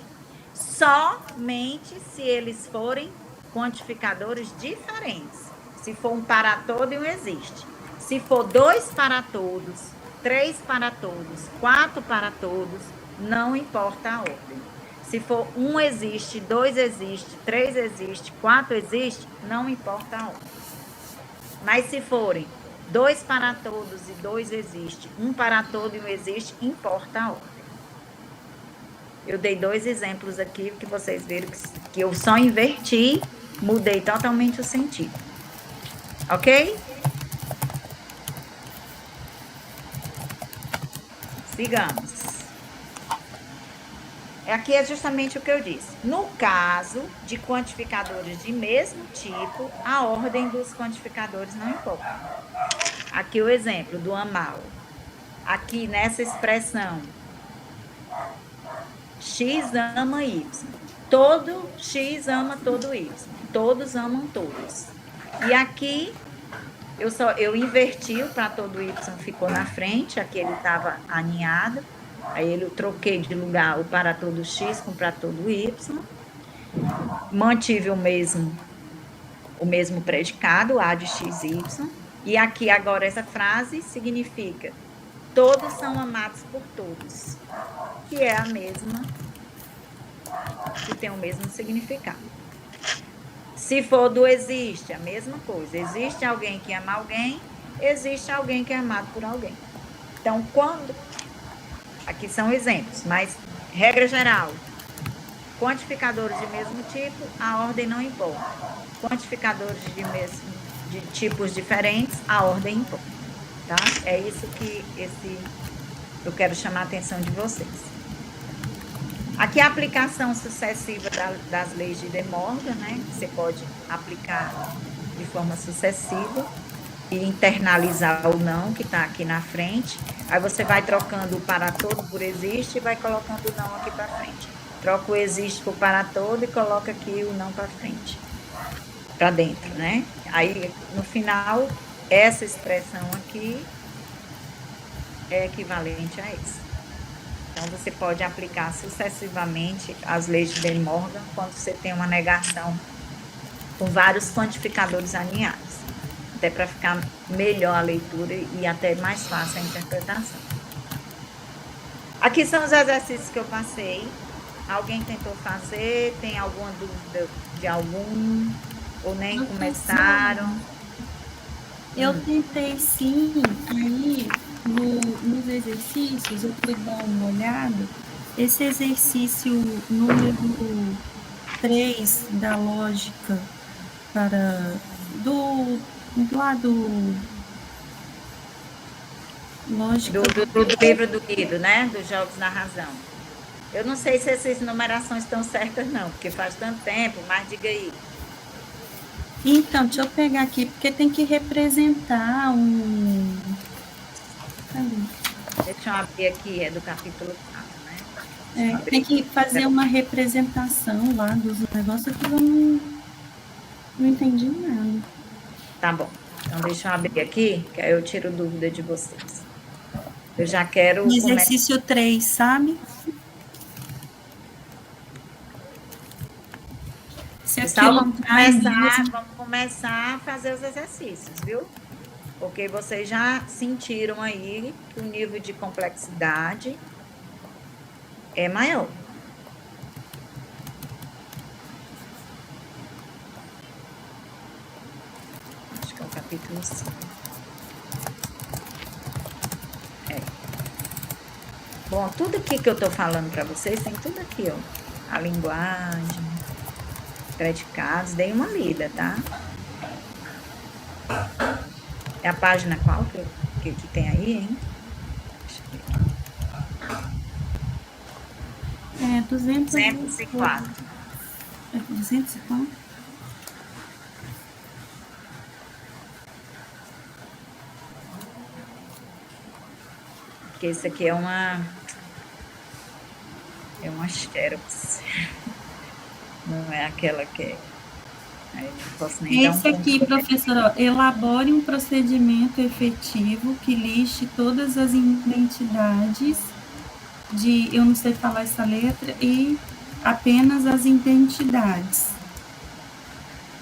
Somente se eles forem quantificadores diferentes. Se for um para todo e um existe. Se for 2 para todos, 3 para todos, 4 para todos, não importa a ordem. Se for 1 existe, 2 existe, 3 existe, 4 existe, não importa a ordem. Mas se forem 2 para todos e 2 existe, 1 para todo e 1 existe, importa a ordem. Eu dei 2 exemplos aqui que vocês viram que eu só inverti, mudei totalmente o sentido. Ok? Sigamos. Aqui é justamente o que eu disse. No caso de quantificadores de mesmo tipo, a ordem dos quantificadores não importa. Aqui o exemplo do amar. Aqui nessa expressão, X ama Y. Todo X ama todo Y. Todos amam todos. E aqui, eu inverti, o para todo Y ficou na frente, aqui ele estava aninhado, aí eu troquei de lugar o para todo X com para todo Y, mantive o mesmo predicado, A de X, Y, e aqui agora essa frase significa, todos são amados por todos, que é a mesma, que tem o mesmo significado. Se for do existe, a mesma coisa. Existe alguém que ama alguém, existe alguém que é amado por alguém. Então, aqui são exemplos, mas regra geral, quantificadores de mesmo tipo, a ordem não importa. Quantificadores de tipos diferentes, a ordem importa. Tá? É isso que eu quero chamar a atenção de vocês. Aqui a aplicação sucessiva das leis de De Morgan, né? Você pode aplicar de forma sucessiva e internalizar o não, que está aqui na frente. Aí você vai trocando o para todo por existe e vai colocando o não aqui para frente. Troca o existe por para todo e coloca aqui o não para frente, para dentro, né? Aí, no final, essa expressão aqui é equivalente a isso. Então, você pode aplicar sucessivamente as leis de De Morgan quando você tem uma negação com vários quantificadores alinhados, até para ficar melhor a leitura e até mais fácil a interpretação. Aqui são os exercícios que eu passei. Alguém tentou fazer? Tem alguma dúvida de algum? Ou nem começaram? Eu tentei sim, aí nos exercícios eu fui dar uma olhada. Esse exercício número 3 da lógica do lado lógica do livro do Guido, né? Dos Jogos da Razão. Eu não sei se essas numerações estão certas não, porque faz tanto tempo, mas diga aí. Então, deixa eu pegar aqui, porque tem que representar um... Deixa eu abrir aqui, é do capítulo 4, né? Tem que fazer uma representação lá dos negócios que eu não entendi nada. Tá bom. Então, deixa eu abrir aqui, que aí eu tiro dúvida de vocês. Eu já quero... Exercício 3, sabe? Pessoal, vamos começar a fazer os exercícios, viu? Porque vocês já sentiram aí que o nível de complexidade é maior. Acho que é o capítulo 5. Bom, tudo aqui que eu tô falando para vocês, tem tudo aqui, ó. A linguagem, predicados, dei uma lida, tá? É a página qual que tem aí, hein? Deixa eu ver. 204. 204? Porque isso aqui é uma xerox. Não é aquela que é... Aí não posso nem Esse aqui, professora, elabore um procedimento efetivo que liste todas as identidades de, eu não sei falar essa letra, e apenas as identidades.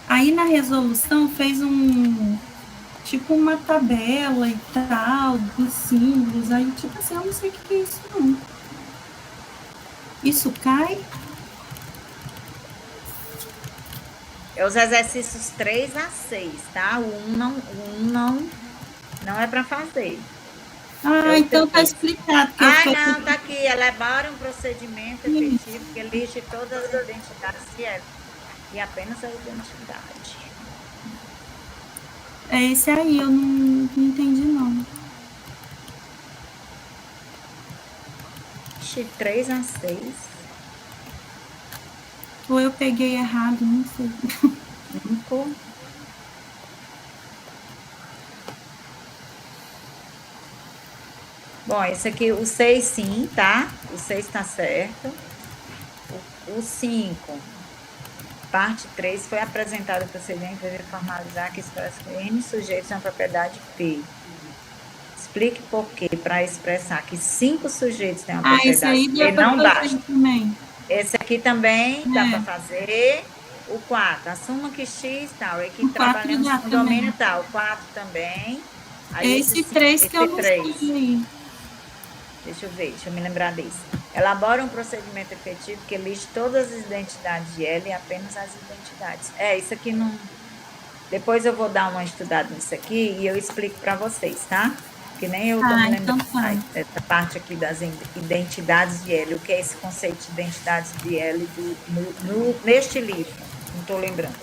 Aí na resolução fez tipo uma tabela e tal, dos símbolos, aí tipo assim, eu não sei o que é isso não. Isso cai? É os exercícios 3 a 6, tá? O 1 não é para fazer. Então tá explicado. Não, tá aqui. Elabora um procedimento efetivo que liste todas as identidades e apenas a identidade. É esse aí, eu não entendi não. 3 a 6. Ou eu peguei errado, não sei. 5. Bom, esse aqui, o 6 sim, tá? O 6 tá certo. O 5, parte 3, foi apresentado o procedimento de formalizar que expressa que N sujeitos são propriedade P. Explique por quê, para expressar que 5 sujeitos têm uma propriedade P, não basta. Também. Esse aqui também dá para fazer. O 4, assuma que X tal, é que trabalhamos com domínio tal. O 4 também. Aí esse 3 que eu não sei. Deixa eu me lembrar desse. Elabora um procedimento efetivo que liste todas as identidades de L e apenas as identidades. Isso aqui não... Depois eu vou dar uma estudada nisso aqui e eu explico para vocês, tá? Que nem eu tô me lembrando dessa parte aqui das identidades de L. O que é esse conceito de identidades de L neste livro? Não tô lembrando.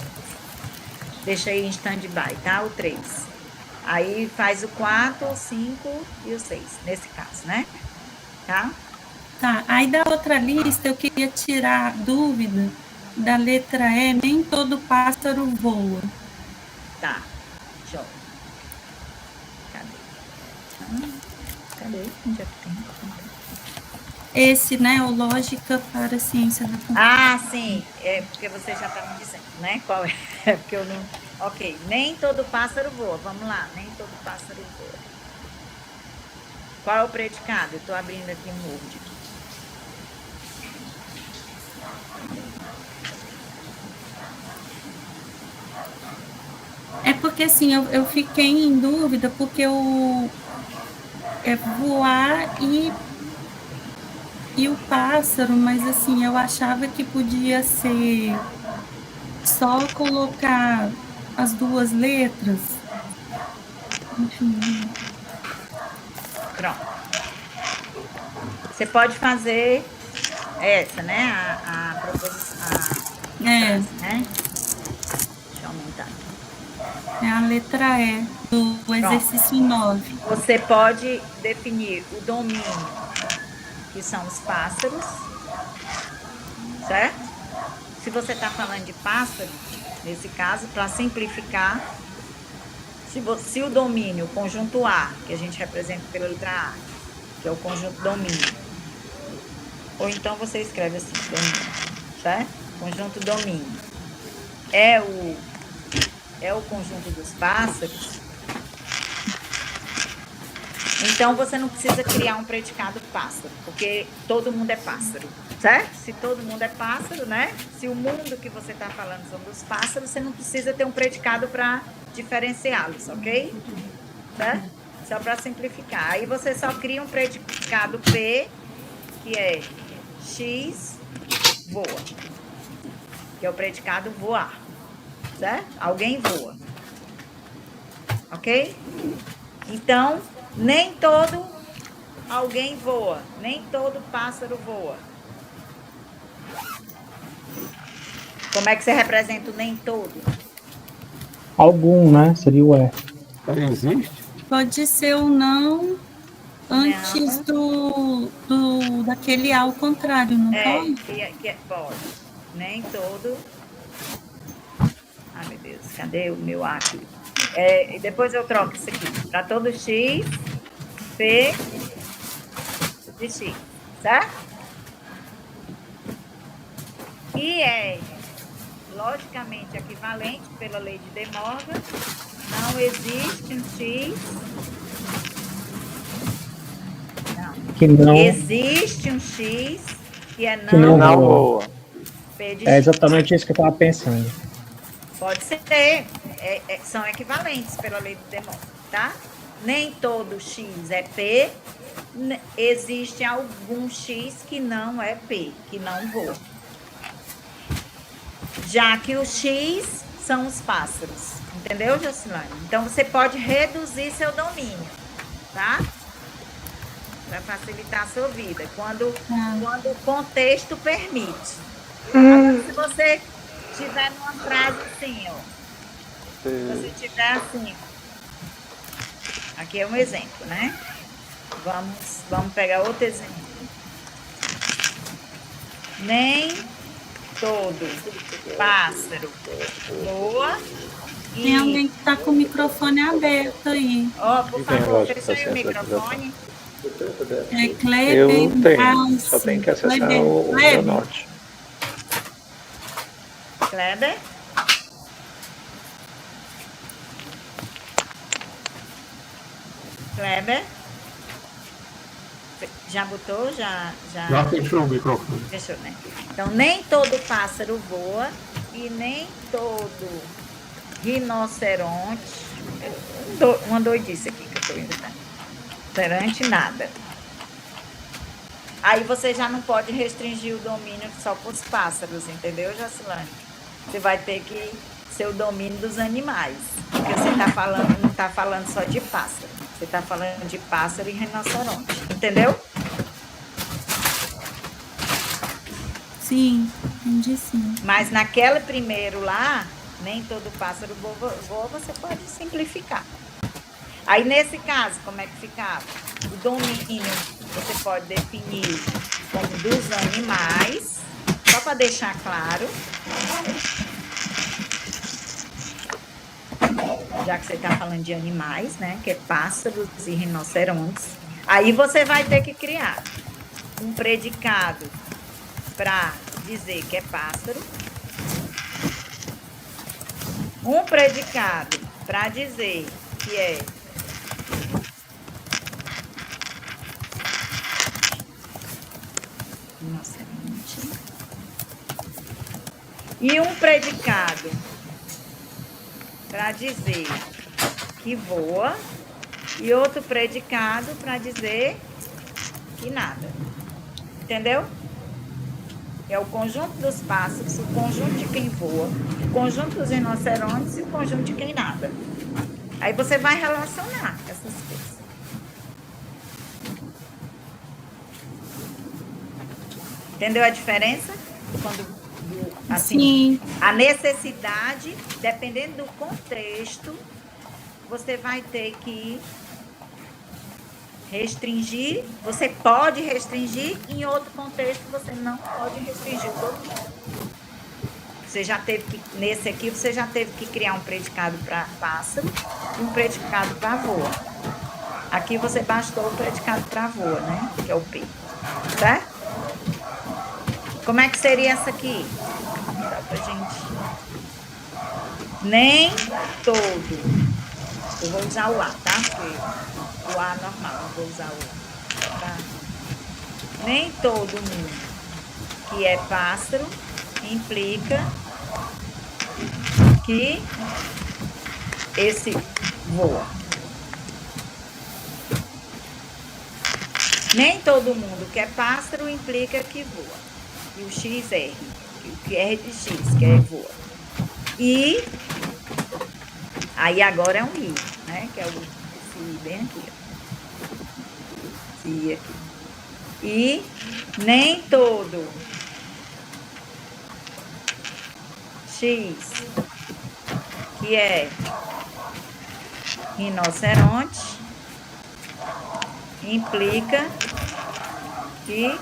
Deixa aí em stand-by, tá? O 3. Aí faz o 4, o 5 e o 6, nesse caso, né? Tá? Tá, aí da outra lista eu queria tirar dúvida da letra E, nem todo pássaro voa. Tá, joia. Cadê? Onde é que tem? Esse, né, o Lógica para a Ciência da Computação. Sim, porque você já tá me dizendo, né? Qual é? Porque eu não... Ok, nem todo pássaro voa. Vamos lá, nem todo pássaro voa. Qual é o predicado? Eu estou abrindo aqui um Word. É porque assim, eu fiquei em dúvida, porque é voar e o pássaro, mas assim, eu achava que podia ser só colocar as duas letras. Enfim. Pronto. Você pode fazer essa, né? A proposição. Né? Deixa eu aumentar aqui. É a letra E do exercício 9. Você pode definir o domínio, que são os pássaros, certo? Se você está falando de pássaro, nesse caso, para simplificar, se o domínio, o conjunto A, que a gente representa pela letra A, que é o conjunto domínio. Ou então você escreve assim, domínio, certo? Conjunto domínio. É o conjunto dos pássaros. Então, você não precisa criar um predicado pássaro, porque todo mundo é pássaro, certo? Se todo mundo é pássaro, né? Se o mundo que você está falando são dos pássaros, você não precisa ter um predicado para diferenciá-los, ok? Certo? Só para simplificar. Aí você só cria um predicado P, que é X voa, que é o predicado voar, certo? Alguém voa, ok? Então, nem todo alguém voa, nem todo pássaro voa. Como é que você representa o nem todo? Algum, né? Seria o E. Existe? Pode ser o não antes daquele ao contrário, não pode? Pode. Nem todo. Ai, meu Deus, cadê o meu A aqui? E depois eu troco isso aqui. Para todo X, P de X, certo? E é logicamente equivalente pela lei de De Morgan. Não existe um X. Que não, existe um X que é que não voa. P de É X. exatamente isso que eu estava pensando. Pode ser. São equivalentes pela lei de De Morgan, tá? Nem todo X é P. Existe algum X que não é P, que não voa. Já que o X são os pássaros. Entendeu, Jocilane? Então, você pode reduzir seu domínio, tá? Para facilitar a sua vida. Quando o contexto permite. Agora, se você tiver numa frase assim, ó. Se você tiver assim. Aqui é um exemplo, né? Vamos pegar outro exemplo. Nem todo pássaro voa. Tem alguém que está com o microfone aberto aí. Por favor, fecha aí o microfone. É Kleber. Eu tenho, só tenho que acessar o meu note. Kleber? Kleber? Já botou? Já fechou o microfone. Fechou, né? Então, nem todo pássaro voa e nem todo rinoceronte. Uma doidice aqui que eu estou inventando. Rinoceronte, nada. Aí você já não pode restringir o domínio só para os pássaros, entendeu, Jocilane? Você vai ter que ser o domínio dos animais. Porque você não está falando só de pássaro. Você está falando de pássaro e rinoceronte. Entendeu? Sim, entendi sim. Mas naquele primeiro lá, nem todo pássaro voa, você pode simplificar. Aí, nesse caso, como é que ficava? O domínio você pode definir como dos animais, só para deixar claro. Já que você está falando de animais, né? Que é pássaros e rinocerontes. Aí você vai ter que criar um predicado para dizer que é pássaro. Um predicado para dizer que é rinoceronte. E um predicado para dizer que voa. E outro predicado para dizer que nada. Entendeu? É o conjunto dos pássaros, o conjunto de quem voa, o conjunto dos rinocerontes e o conjunto de quem nada. Aí você vai relacionar essas coisas. Entendeu a diferença? Assim, sim. A necessidade, dependendo do contexto, você vai ter que restringir. Você pode restringir, em outro contexto você não pode restringir todo mundo. Você já teve que, nesse aqui, você já teve que criar um predicado para pássaro e um predicado para voa. Aqui você bastou o predicado para voa, né? Que é o P. Certo? Como é que seria essa aqui? Dá pra gente... Nem todo. Eu vou usar o A, tá? Porque o A normal, eu vou usar o A. Tá? Nem todo mundo que é pássaro implica que esse voa. Nem todo mundo que é pássaro implica que voa. E o XR, o QR de X, que é voa. E aí agora é um I, né? Que é esse I bem aqui. Esse I aqui. E nem todo X, que é rinoceronte, implica que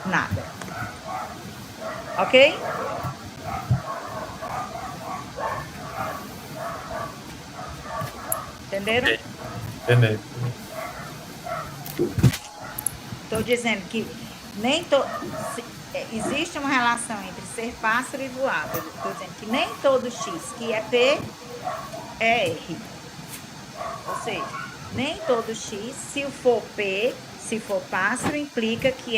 nada. Ok? Entenderam? Entendi. Estou dizendo que nem existe uma relação entre ser pássaro e voar. Estou dizendo que nem todo X que é P é R. Ou seja, nem todo X, se for P, se for pássaro, implica que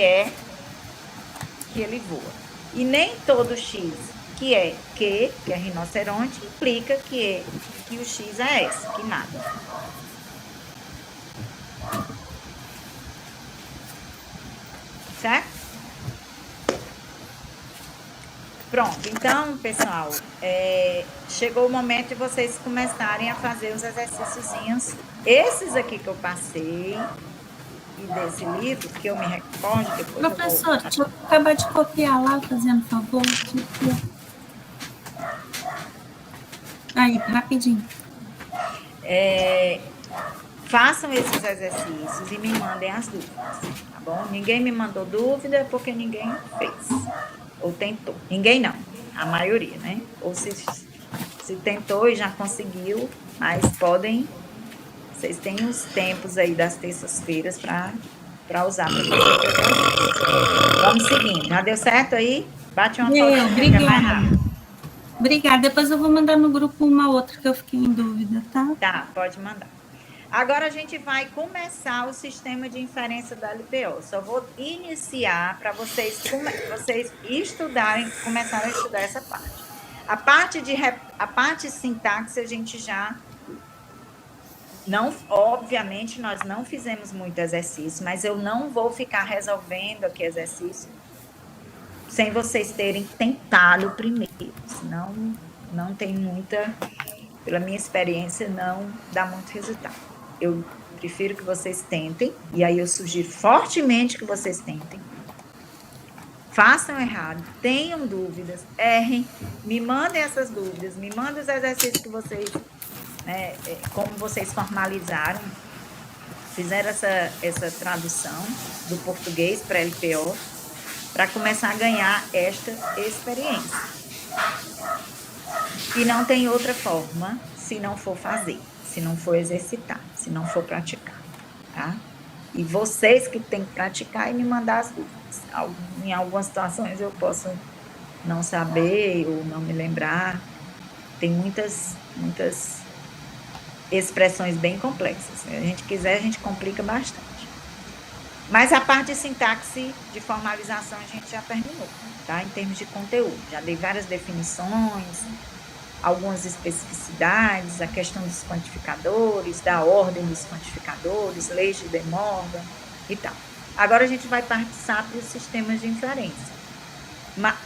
ele voa. E nem todo X que é Q, que é rinoceronte, implica que o X é S, que nada. Certo? Pronto, então, pessoal, chegou o momento de vocês começarem a fazer os exercíciozinhos. Esses aqui que eu passei, e desse livro, que eu me recordo depois. Professor, deixa eu acabar de copiar lá, fazendo favor. Aí, rapidinho. Façam esses exercícios e me mandem as dúvidas, tá bom? Ninguém me mandou dúvida porque ninguém fez. Ou tentou. Ninguém não, a maioria, né? Ou se tentou e já conseguiu, mas podem... Vocês têm os tempos aí das terças-feiras para usar para fazer. Vamos seguindo. Já deu certo aí? Bate uma foto. Obrigada. Obrigada. Depois eu vou mandar no grupo uma outra que eu fiquei em dúvida, tá? Tá, pode mandar. Agora a gente vai começar o sistema de inferência da LPO. Só vou iniciar para vocês estudarem, começarem a estudar essa parte. A parte de sintaxe a gente já não, obviamente nós não fizemos muito exercício, mas eu não vou ficar resolvendo aqui exercício sem vocês terem tentado primeiro, senão não tem muita, pela minha experiência, não dá muito resultado. Eu prefiro que vocês tentem, e aí eu sugiro fortemente que vocês tentem. Façam errado, tenham dúvidas, errem, me mandem essas dúvidas, me mandem os exercícios que vocês, como vocês formalizaram, fizeram essa tradução do português para LPO, para começar a ganhar esta experiência. E não tem outra forma se não for fazer, se não for exercitar, se não for praticar, tá? E vocês que têm que praticar e me mandar as dúvidas. Em algumas situações eu posso não saber ou não me lembrar. Tem muitas expressões bem complexas. Se a gente quiser, a gente complica bastante. Mas a parte de sintaxe, de formalização, a gente já terminou, tá? Em termos de conteúdo. Já dei várias definições, algumas especificidades, a questão dos quantificadores, da ordem dos quantificadores, leis de De Morgan e tal. Agora a gente vai passar para os sistemas de inferência.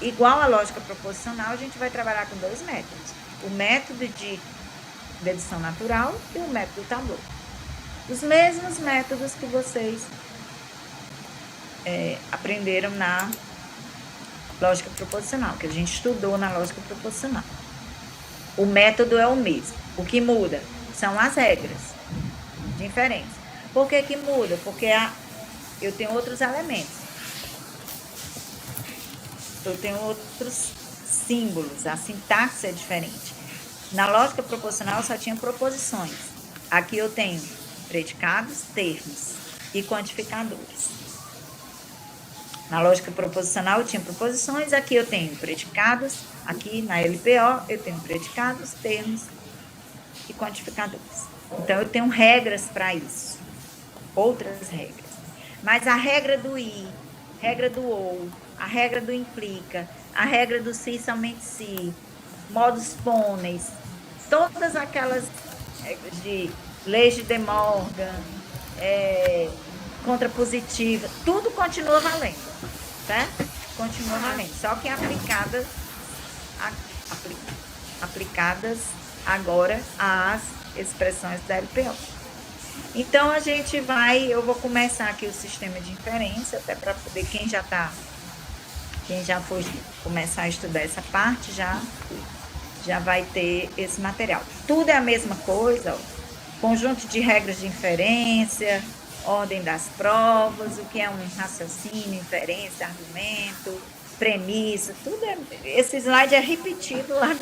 Igual à lógica proposicional, a gente vai trabalhar com dois métodos. O método de dedução natural e o método Tableau. Os mesmos métodos que vocês aprenderam na lógica proposicional, que a gente estudou na lógica proposicional. O método é o mesmo. O que muda são as regras de inferência. Por que muda? Porque eu tenho outros elementos. Eu tenho outros símbolos. A sintaxe é diferente. Na lógica proposicional só tinha proposições. Aqui eu tenho predicados, termos e quantificadores. Na lógica proposicional eu tinha proposições, aqui eu tenho predicados, aqui na LPO eu tenho predicados, termos e quantificadores. Então eu tenho regras para isso, outras regras. Mas a regra do i, regra do ou, a regra do implica, a regra do se somente se, modus ponens, todas aquelas regras de leis de De Morgan, contrapositiva, tudo continua valendo, certo? Continua valendo, só que aplicadas agora às expressões da LPO. Então, eu vou começar aqui o sistema de inferência, até para poder, quem já foi começar a estudar essa parte, já vai ter esse material. Tudo é a mesma coisa, ó. Conjunto de regras de inferência, ordem das provas, o que é um raciocínio, inferência, argumento, premissa, tudo esse slide é repetido lá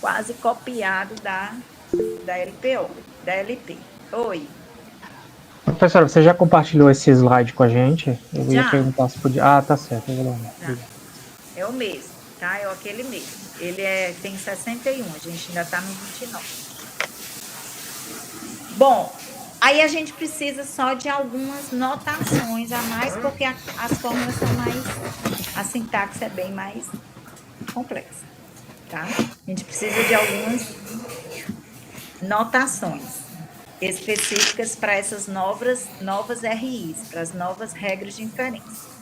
quase copiado da LPO, da LP. Oi. Professora, você já compartilhou esse slide com a gente? Eu ia Já. perguntar se podia. Ah, tá certo. Eu vou lá. É o mesmo, tá? É aquele mesmo. Ele tem 61, a gente ainda está no 29. Bom, aí a gente precisa só de algumas notações a mais, porque as fórmulas são a sintaxe é bem mais complexa, tá? A gente precisa de algumas notações específicas para essas novas RIs, para as novas regras de inferência.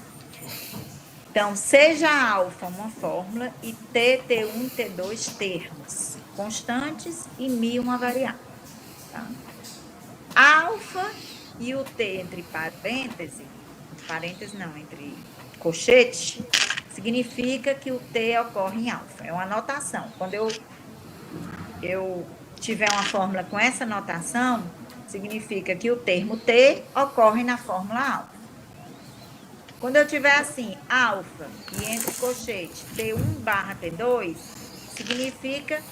Então, seja alfa uma fórmula e T, T1, T2 termos constantes e μ uma variável. Tá? Alfa e o T entre parênteses entre colchete, significa que o T ocorre em alfa. É uma notação. Quando eu tiver uma fórmula com essa notação, significa que o termo T ocorre na fórmula alfa. Quando eu tiver assim, alfa e entre colchete T1/T2, significa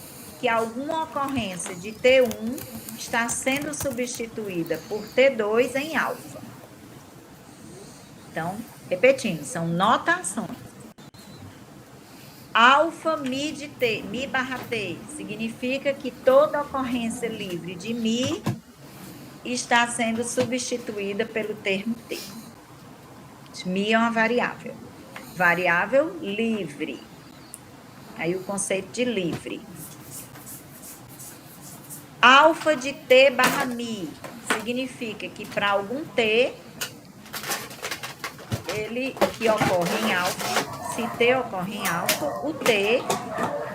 que alguma ocorrência de T1 está sendo substituída por T2 em alfa. Então, repetindo, são notações. Alfa mi de T, mi/T, significa que toda ocorrência livre de mi está sendo substituída pelo termo T. Mi é uma variável. Variável livre. Aí o conceito de livre. Alfa de T/mi significa que para algum T, ele que ocorre em alfa, se T ocorre em alfa, o T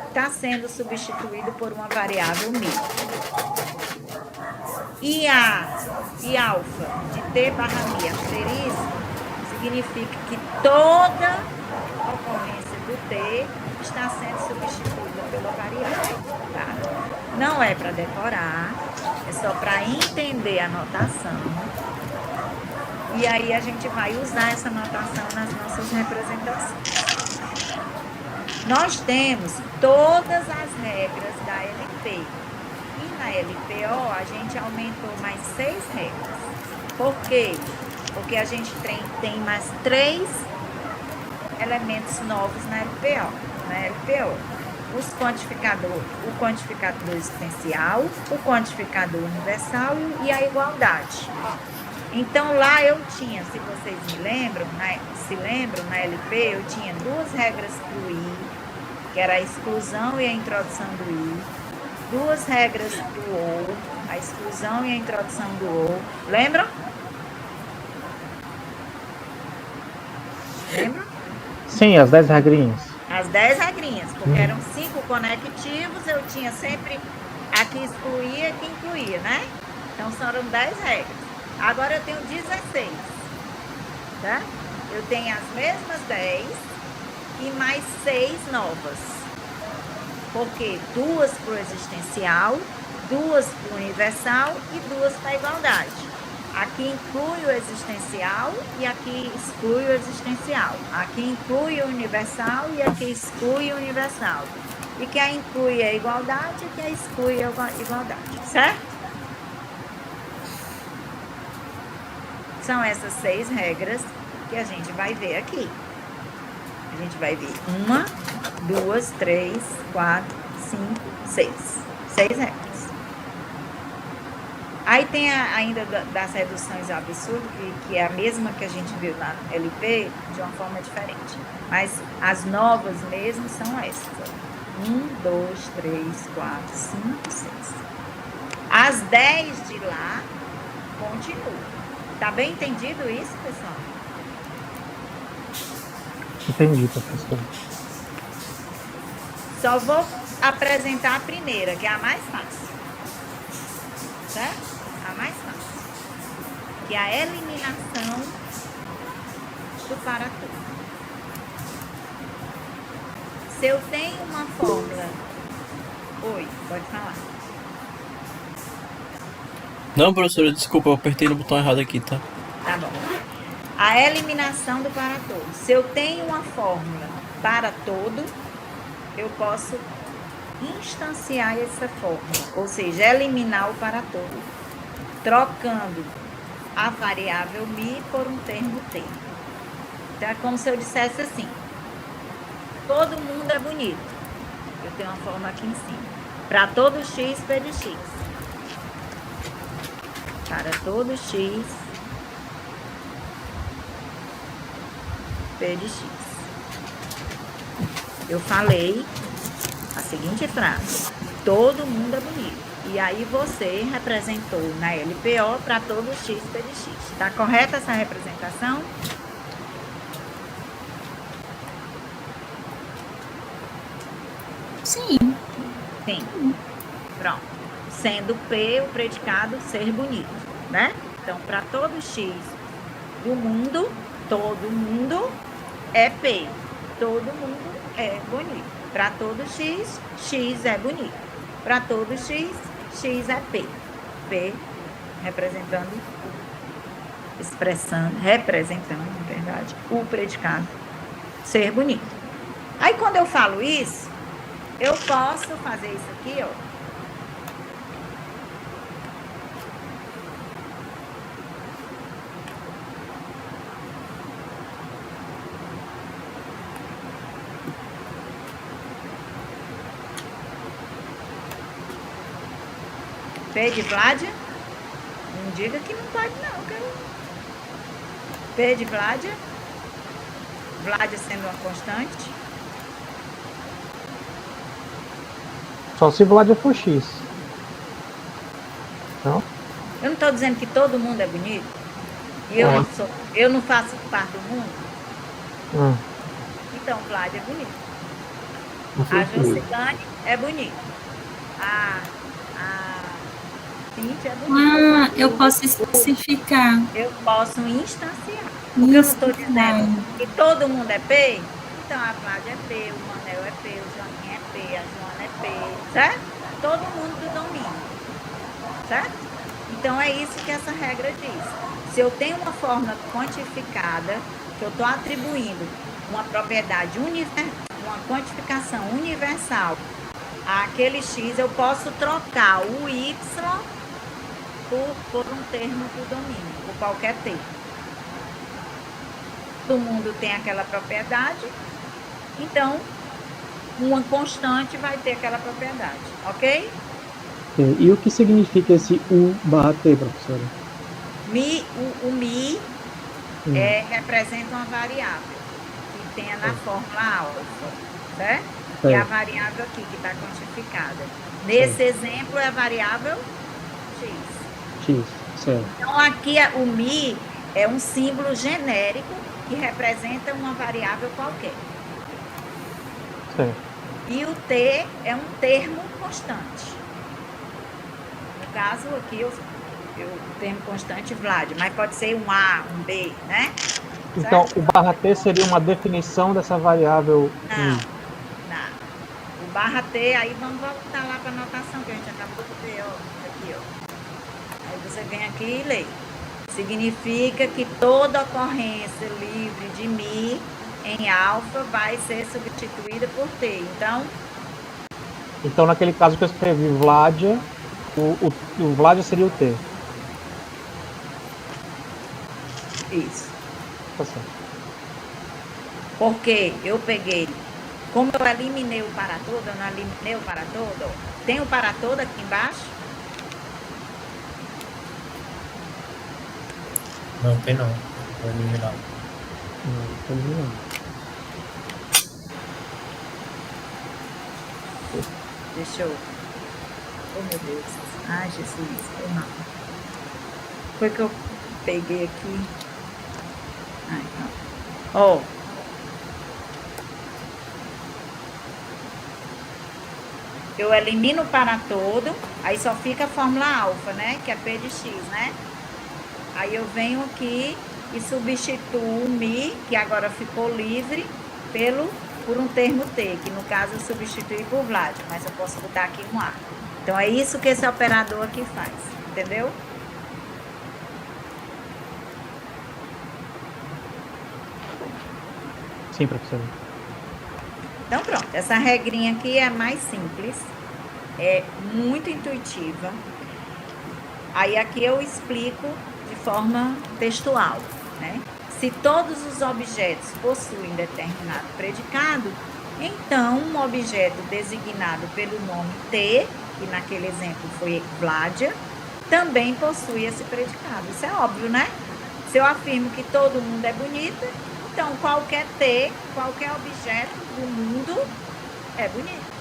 está sendo substituído por uma variável mi. E alfa de T/mi asterisco significa que toda ocorrência do T está sendo substituída pela variável. Tá? Não é para decorar, é só para entender a notação. E aí a gente vai usar essa notação nas nossas representações. Nós temos todas as regras da LP. E na LPO a gente aumentou mais 6 regras. Por quê? Porque a gente tem mais 3 elementos novos na LPO. O quantificador existencial, o quantificador universal e a igualdade. Então, lá eu tinha, se vocês se lembram, na LP, eu tinha 2 regras para o I, que era a exclusão e a introdução do I, 2 regras para o OU, a exclusão e a introdução do OU. Lembram? Sim, as 10 regrinhas. As 10 regrinhas, porque eram 5 conectivos, eu tinha sempre aqui excluía, aqui incluía, né? Então, foram 10 regras. Agora eu tenho 16, tá? Eu tenho as mesmas 10 e mais 6 novas. Porque 2 para o existencial, 2 para o universal e 2 para a igualdade. Aqui inclui o existencial e aqui exclui o existencial. Aqui inclui o universal e aqui exclui o universal. E que inclui a igualdade e que exclui a igualdade, certo? São essas 6 regras que a gente vai ver aqui. A gente vai ver 1, 2, 3, 4, 5, 6. 6 regras. Aí tem ainda das reduções ao absurdo, que é a mesma que a gente viu na LP, de uma forma diferente. Mas as novas mesmo são essas. 1, 2, 3, 4, 5, 6. As 10 de lá continuam. Tá bem entendido isso, pessoal? Entendi, professor. Só vou apresentar a primeira, que é a mais fácil. Certo? A mais fácil. Que é a eliminação do para tudo. Se eu tenho uma fórmula... Oi, pode falar. Não, professora, desculpa, eu apertei no botão errado aqui, tá? Tá bom. A eliminação do para todo. Se eu tenho uma fórmula para todo, eu posso instanciar essa fórmula, ou seja, eliminar o para todo, trocando a variável mi por um termo t. Então, é como se eu dissesse assim: todo mundo é bonito. Eu tenho uma fórmula aqui em cima. Para todo x, p de x. Para todo x, p de x. Eu falei a seguinte frase: todo mundo é bonito. E aí você representou na LPO para todo x, p de x. Está correta essa representação? Sim. Sim. Pronto. Sendo P o predicado ser bonito, né? Então, para todo x do mundo, todo mundo é P. Todo mundo é bonito. Para todo x, x é bonito. Para todo x, x é P. P representando, representando, na verdade, o predicado ser bonito. Aí, quando eu falo isso, eu posso fazer isso aqui, ó. P de Vládia? Não diga que não pode, não, cara. P de Vládia? Vládia sendo uma constante? Só se Vládia for X. Não? Eu não estou dizendo que todo mundo é bonito. E eu não faço parte do mundo. Então, Vládia é bonito. A Jocilane é bonita. A Cíntia é bonita. Eu posso especificar. Eu posso instanciar. Porque eu não estou dizendo que todo mundo é P. Então, a Vládia é P, o Manel é P, o Joaninha é P, a Joana é P, certo? Todo mundo do domínio, certo? Então, é isso que essa regra diz. Se eu tenho uma fórmula quantificada, que eu estou atribuindo uma propriedade uma quantificação universal àquele x, eu posso trocar o y por um termo do domínio, por qualquer termo. Todo mundo tem aquela propriedade, então uma constante vai ter aquela propriedade, ok? E o que significa esse U/T, professora? O mi representa uma variável que tenha na fórmula alfa, certo? E a variável aqui que está quantificada. Nesse exemplo é a variável x. X, certo. Então aqui o mi é um símbolo genérico que representa uma variável qualquer. Certo. E o t é um termo constante. No caso aqui, o termo constante Vlad, mas pode ser um A, um B, né? Então, Certo? o /T seria uma definição dessa variável? Não. O /T, aí vamos voltar lá para a anotação que a gente acabou de ver, ó, aqui, ó. Aí você vem aqui e lê. Significa que toda ocorrência livre de mi em alfa vai ser substituída por t. Então, naquele caso que eu escrevi Vládia, o Vládia seria o t. Isso. Tá certo. Porque eu peguei, como eu eliminei o para todo, eu não eliminei o para todo, tem o para todo aqui embaixo? Não, tem não. Vou eliminar. Não, tô eliminando. Deixa eu... Oh, meu Deus. Ai, Jesus. Foi mal. Foi que eu peguei aqui. Ai, não. Ó. Eu elimino o para todo, aí só fica a fórmula alfa, né? Que é P de X, né? Aí eu venho aqui e substituo o mi, que agora ficou livre, por um termo T, que no caso eu substituí por Vlad, mas eu posso botar aqui um A. Então é isso que esse operador aqui faz, entendeu? Sim, professora. Então pronto, essa regrinha aqui é mais simples, é muito intuitiva. Aí aqui eu explico de forma textual, né? Se todos os objetos possuem determinado predicado, então um objeto designado pelo nome T, que naquele exemplo foi Vládia, também possui esse predicado. Isso é óbvio, né? Se eu afirmo que todo mundo é bonito, então qualquer T, qualquer objeto do mundo é bonito.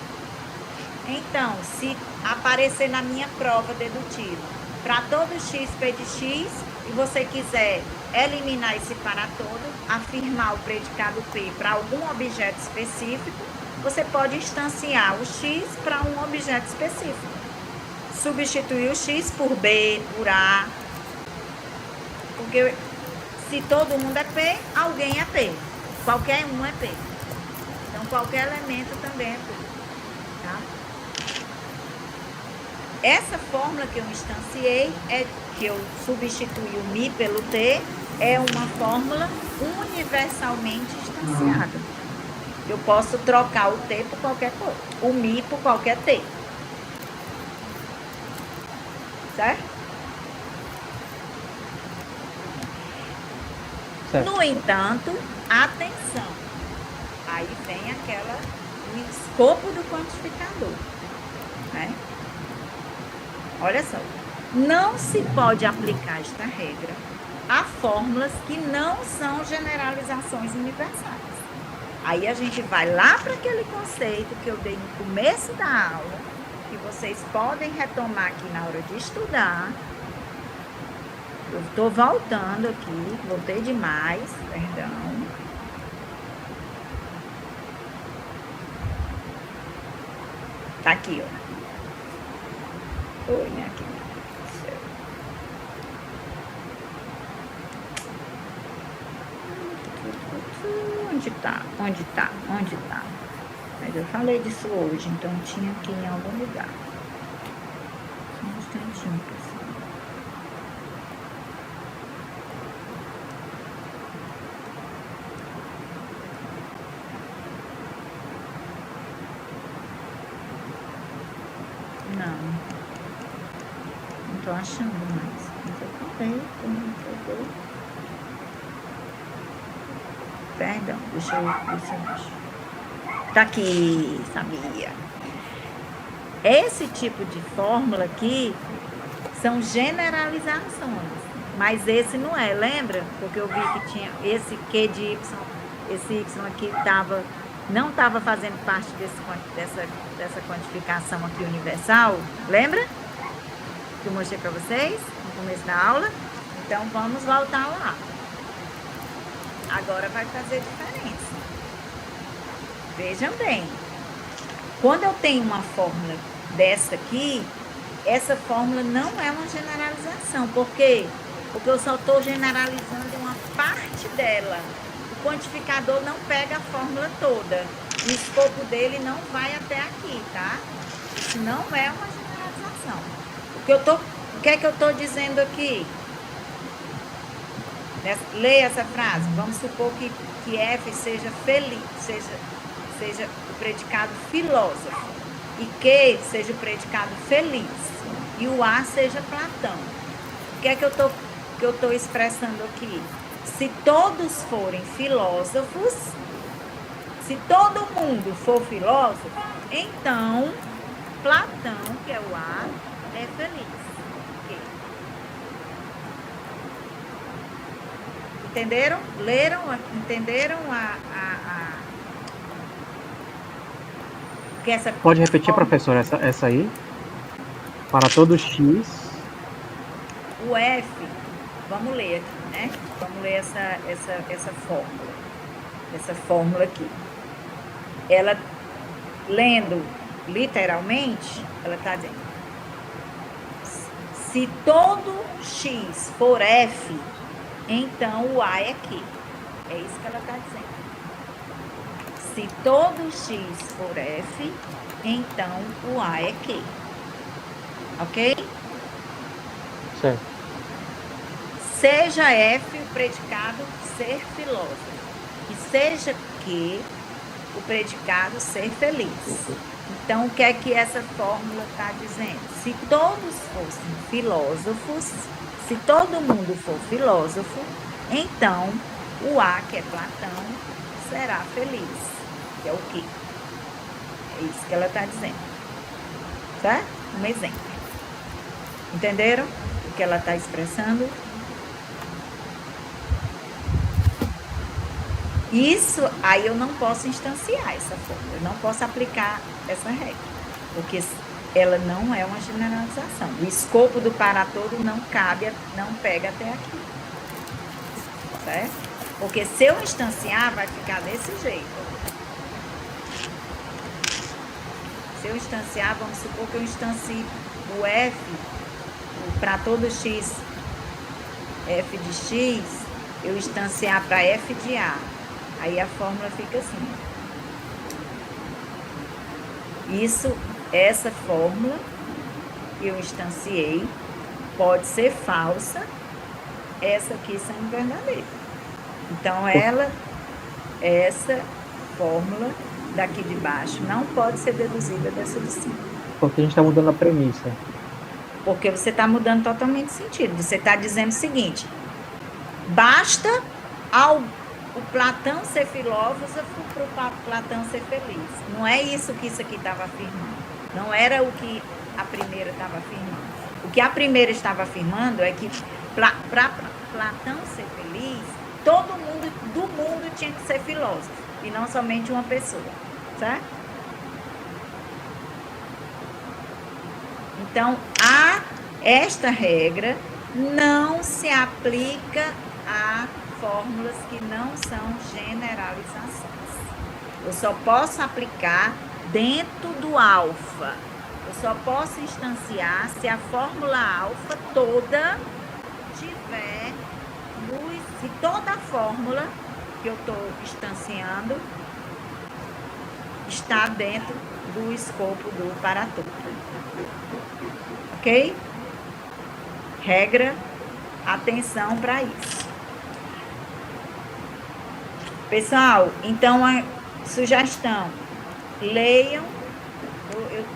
Então, se aparecer na minha prova dedutiva, para todo x, p de x, e você quiser eliminar esse para todo, afirmar o predicado P para algum objeto específico, você pode instanciar o x para um objeto específico. Substituir o x por B, por A, porque se todo mundo é P, alguém é P. Qualquer um é P. Então, qualquer elemento também é P. Tá? Essa fórmula que eu instanciei, que eu substituí o mi pelo T, é uma fórmula universalmente instanciada. Eu posso trocar o T por qualquer coisa, o mi por qualquer T. Certo? Certo. No entanto, atenção. Aí vem o escopo do quantificador, né? Olha só. Não se pode aplicar esta regra a fórmulas que não são generalizações universais. Aí a gente vai lá para aquele conceito que eu dei no começo da aula, que vocês podem retomar aqui na hora de estudar. Eu estou voltando aqui, voltei demais, perdão. Tá aqui, ó. Oi, minha querida. Onde tá? Onde tá? Onde tá? Mas eu falei disso hoje, então tinha aqui em algum lugar. Só um instantinho, pessoal. Não tô achando mais. Mas eu falei, Perdão, deixa eu Tá aqui, sabia. Esse tipo de fórmula aqui são generalizações, mas esse não é, lembra? Porque eu vi que tinha esse Q de Y, esse Y aqui não estava fazendo parte dessa quantificação aqui universal, lembra? Que eu mostrei para vocês no começo da aula. Então, vamos voltar lá. Agora vai fazer diferença. Vejam bem. Quando eu tenho uma fórmula dessa aqui, essa fórmula não é uma generalização. Por quê? Porque eu só estou generalizando uma parte dela. O quantificador não pega a fórmula toda. O escopo dele não vai até aqui, tá? Isso não é uma generalização. O que é que eu estou dizendo aqui? Leia essa frase. Vamos supor que F seja feliz, seja o predicado filósofo, e Q seja o predicado feliz, e o A seja Platão. O que é que eu estou expressando aqui? se todos forem filósofos, se todo mundo for filósofo, então Platão, que é o A, é feliz. Ok. Entenderam? Leram? Entenderam que essa... Pode repetir, professor, essa aí? Para todo X. O F, vamos ler aqui, né? Vamos ler essa fórmula. Essa fórmula aqui. Ela, lendo literalmente, ela está dizendo: se todo X for F, então o A é Q. É isso que ela está dizendo. Se todo X for F, então o A é Q. Ok? Certo. Seja F o predicado ser filósofo. E seja Q o predicado ser feliz. Então, o que é que essa fórmula está dizendo? Se todos fossem filósofos, se todo mundo for filósofo, então o A, que é Platão, será feliz. Que é o quê? É isso que ela está dizendo. Tá? Um exemplo. Entenderam o que ela está expressando? Isso, aí eu não posso instanciar essa fórmula, eu não posso aplicar essa regra, porque ela não é uma generalização. O escopo do para todo não cabe, não pega até aqui. Certo? Porque se eu instanciar, vai ficar desse jeito. Se eu instanciar, vamos supor que eu instancie o F, para todo X, F de X, eu instanciar para F de A. Aí a fórmula fica assim. Essa fórmula que eu instanciei pode ser falsa, essa aqui sendo verdadeira. Então, essa fórmula daqui de baixo não pode ser deduzida dessa de cima. Porque a gente está mudando a premissa. Porque você está mudando totalmente o sentido. Você está dizendo o seguinte: basta o Platão ser filósofo para o Platão ser feliz. Não é isso que isso aqui estava afirmando. Não era o que a primeira estava afirmando. O que a primeira estava afirmando é que para Platão ser feliz, todo mundo do mundo tinha que ser filósofo, e não somente uma pessoa. Certo? Então, esta regra não se aplica a fórmulas que não são generalizações. Eu só posso aplicar dentro do alfa. Eu só posso instanciar se a fórmula alfa toda tiver se toda a fórmula que eu estou instanciando está dentro do escopo do para todo. Ok? Regra, atenção para isso. Pessoal, então a sugestão, leiam,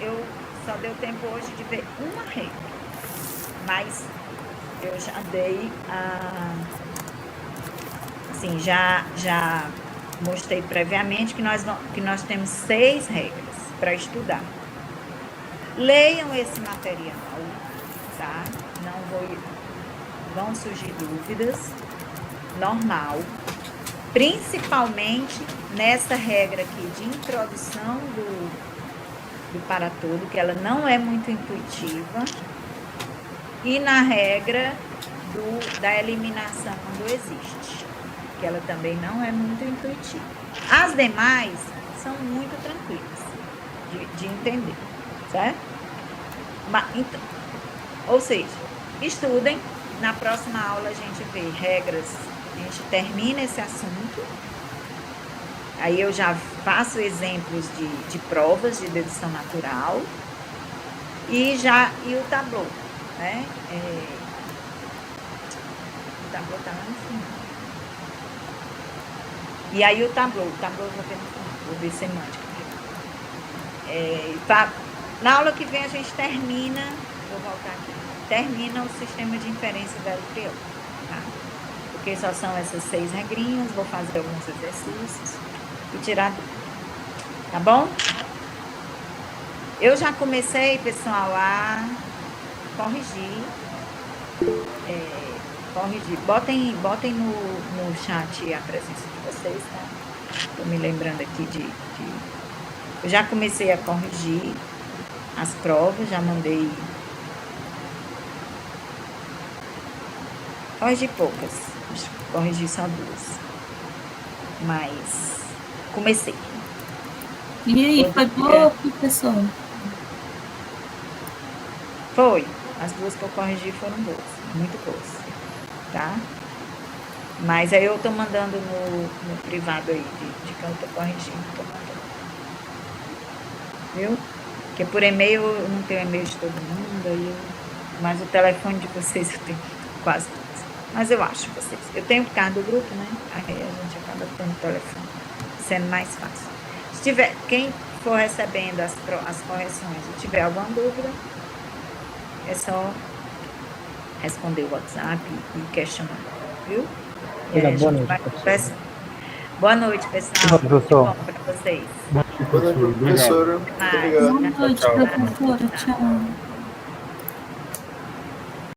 eu só deu tempo hoje de ver uma regra, mas eu já dei, assim, já mostrei previamente que nós temos 6 regras para estudar. Leiam esse material, tá? Vão surgir dúvidas, normal. Principalmente nessa regra aqui de introdução do para todo, que ela não é muito intuitiva, e na regra da eliminação quando existe, que ela também não é muito intuitiva. As demais são muito tranquilas de entender, certo? Então, ou seja, estudem, na próxima aula a gente vê regras. A gente termina esse assunto, aí eu já faço exemplos de provas de dedução natural e o tablô, né? O tablô está lá no final. E aí o tablô eu vou ver no final, vou ver semântica. Na aula que vem a gente termina, vou voltar aqui, termina o sistema de inferência da LPO, tá? Porque porque só são essas 6 regrinhas, vou fazer alguns exercícios e tirar dúvida. Tá bom? Eu já comecei, pessoal, a corrigir. Botem no chat a presença de vocês, tá? Estou me lembrando aqui eu já comecei a corrigir as provas, já mandei. Corrigi poucas, corrigi só 2. Mas comecei. E aí, foi boa, professor? Foi. As 2 que eu corrigi foram boas, muito boas, tá? Mas aí eu tô mandando no privado aí, de que eu tô corrigindo, tô mandando. Viu? Porque por e-mail eu não tenho e-mail de todo mundo, mas o telefone de vocês eu tenho quase todos. Mas eu acho vocês. Eu tenho por causa do grupo, né? Aí a gente acaba tendo o telefone, sendo mais fácil. Se tiver, quem for recebendo as correções e tiver alguma dúvida, é só responder o WhatsApp e questionar, viu? Boa noite, professor. Boa noite, pessoal. Boa noite, professor. Tudo bom para vocês? Boa noite, professora. Muito obrigado. Boa noite, professora. Tchau.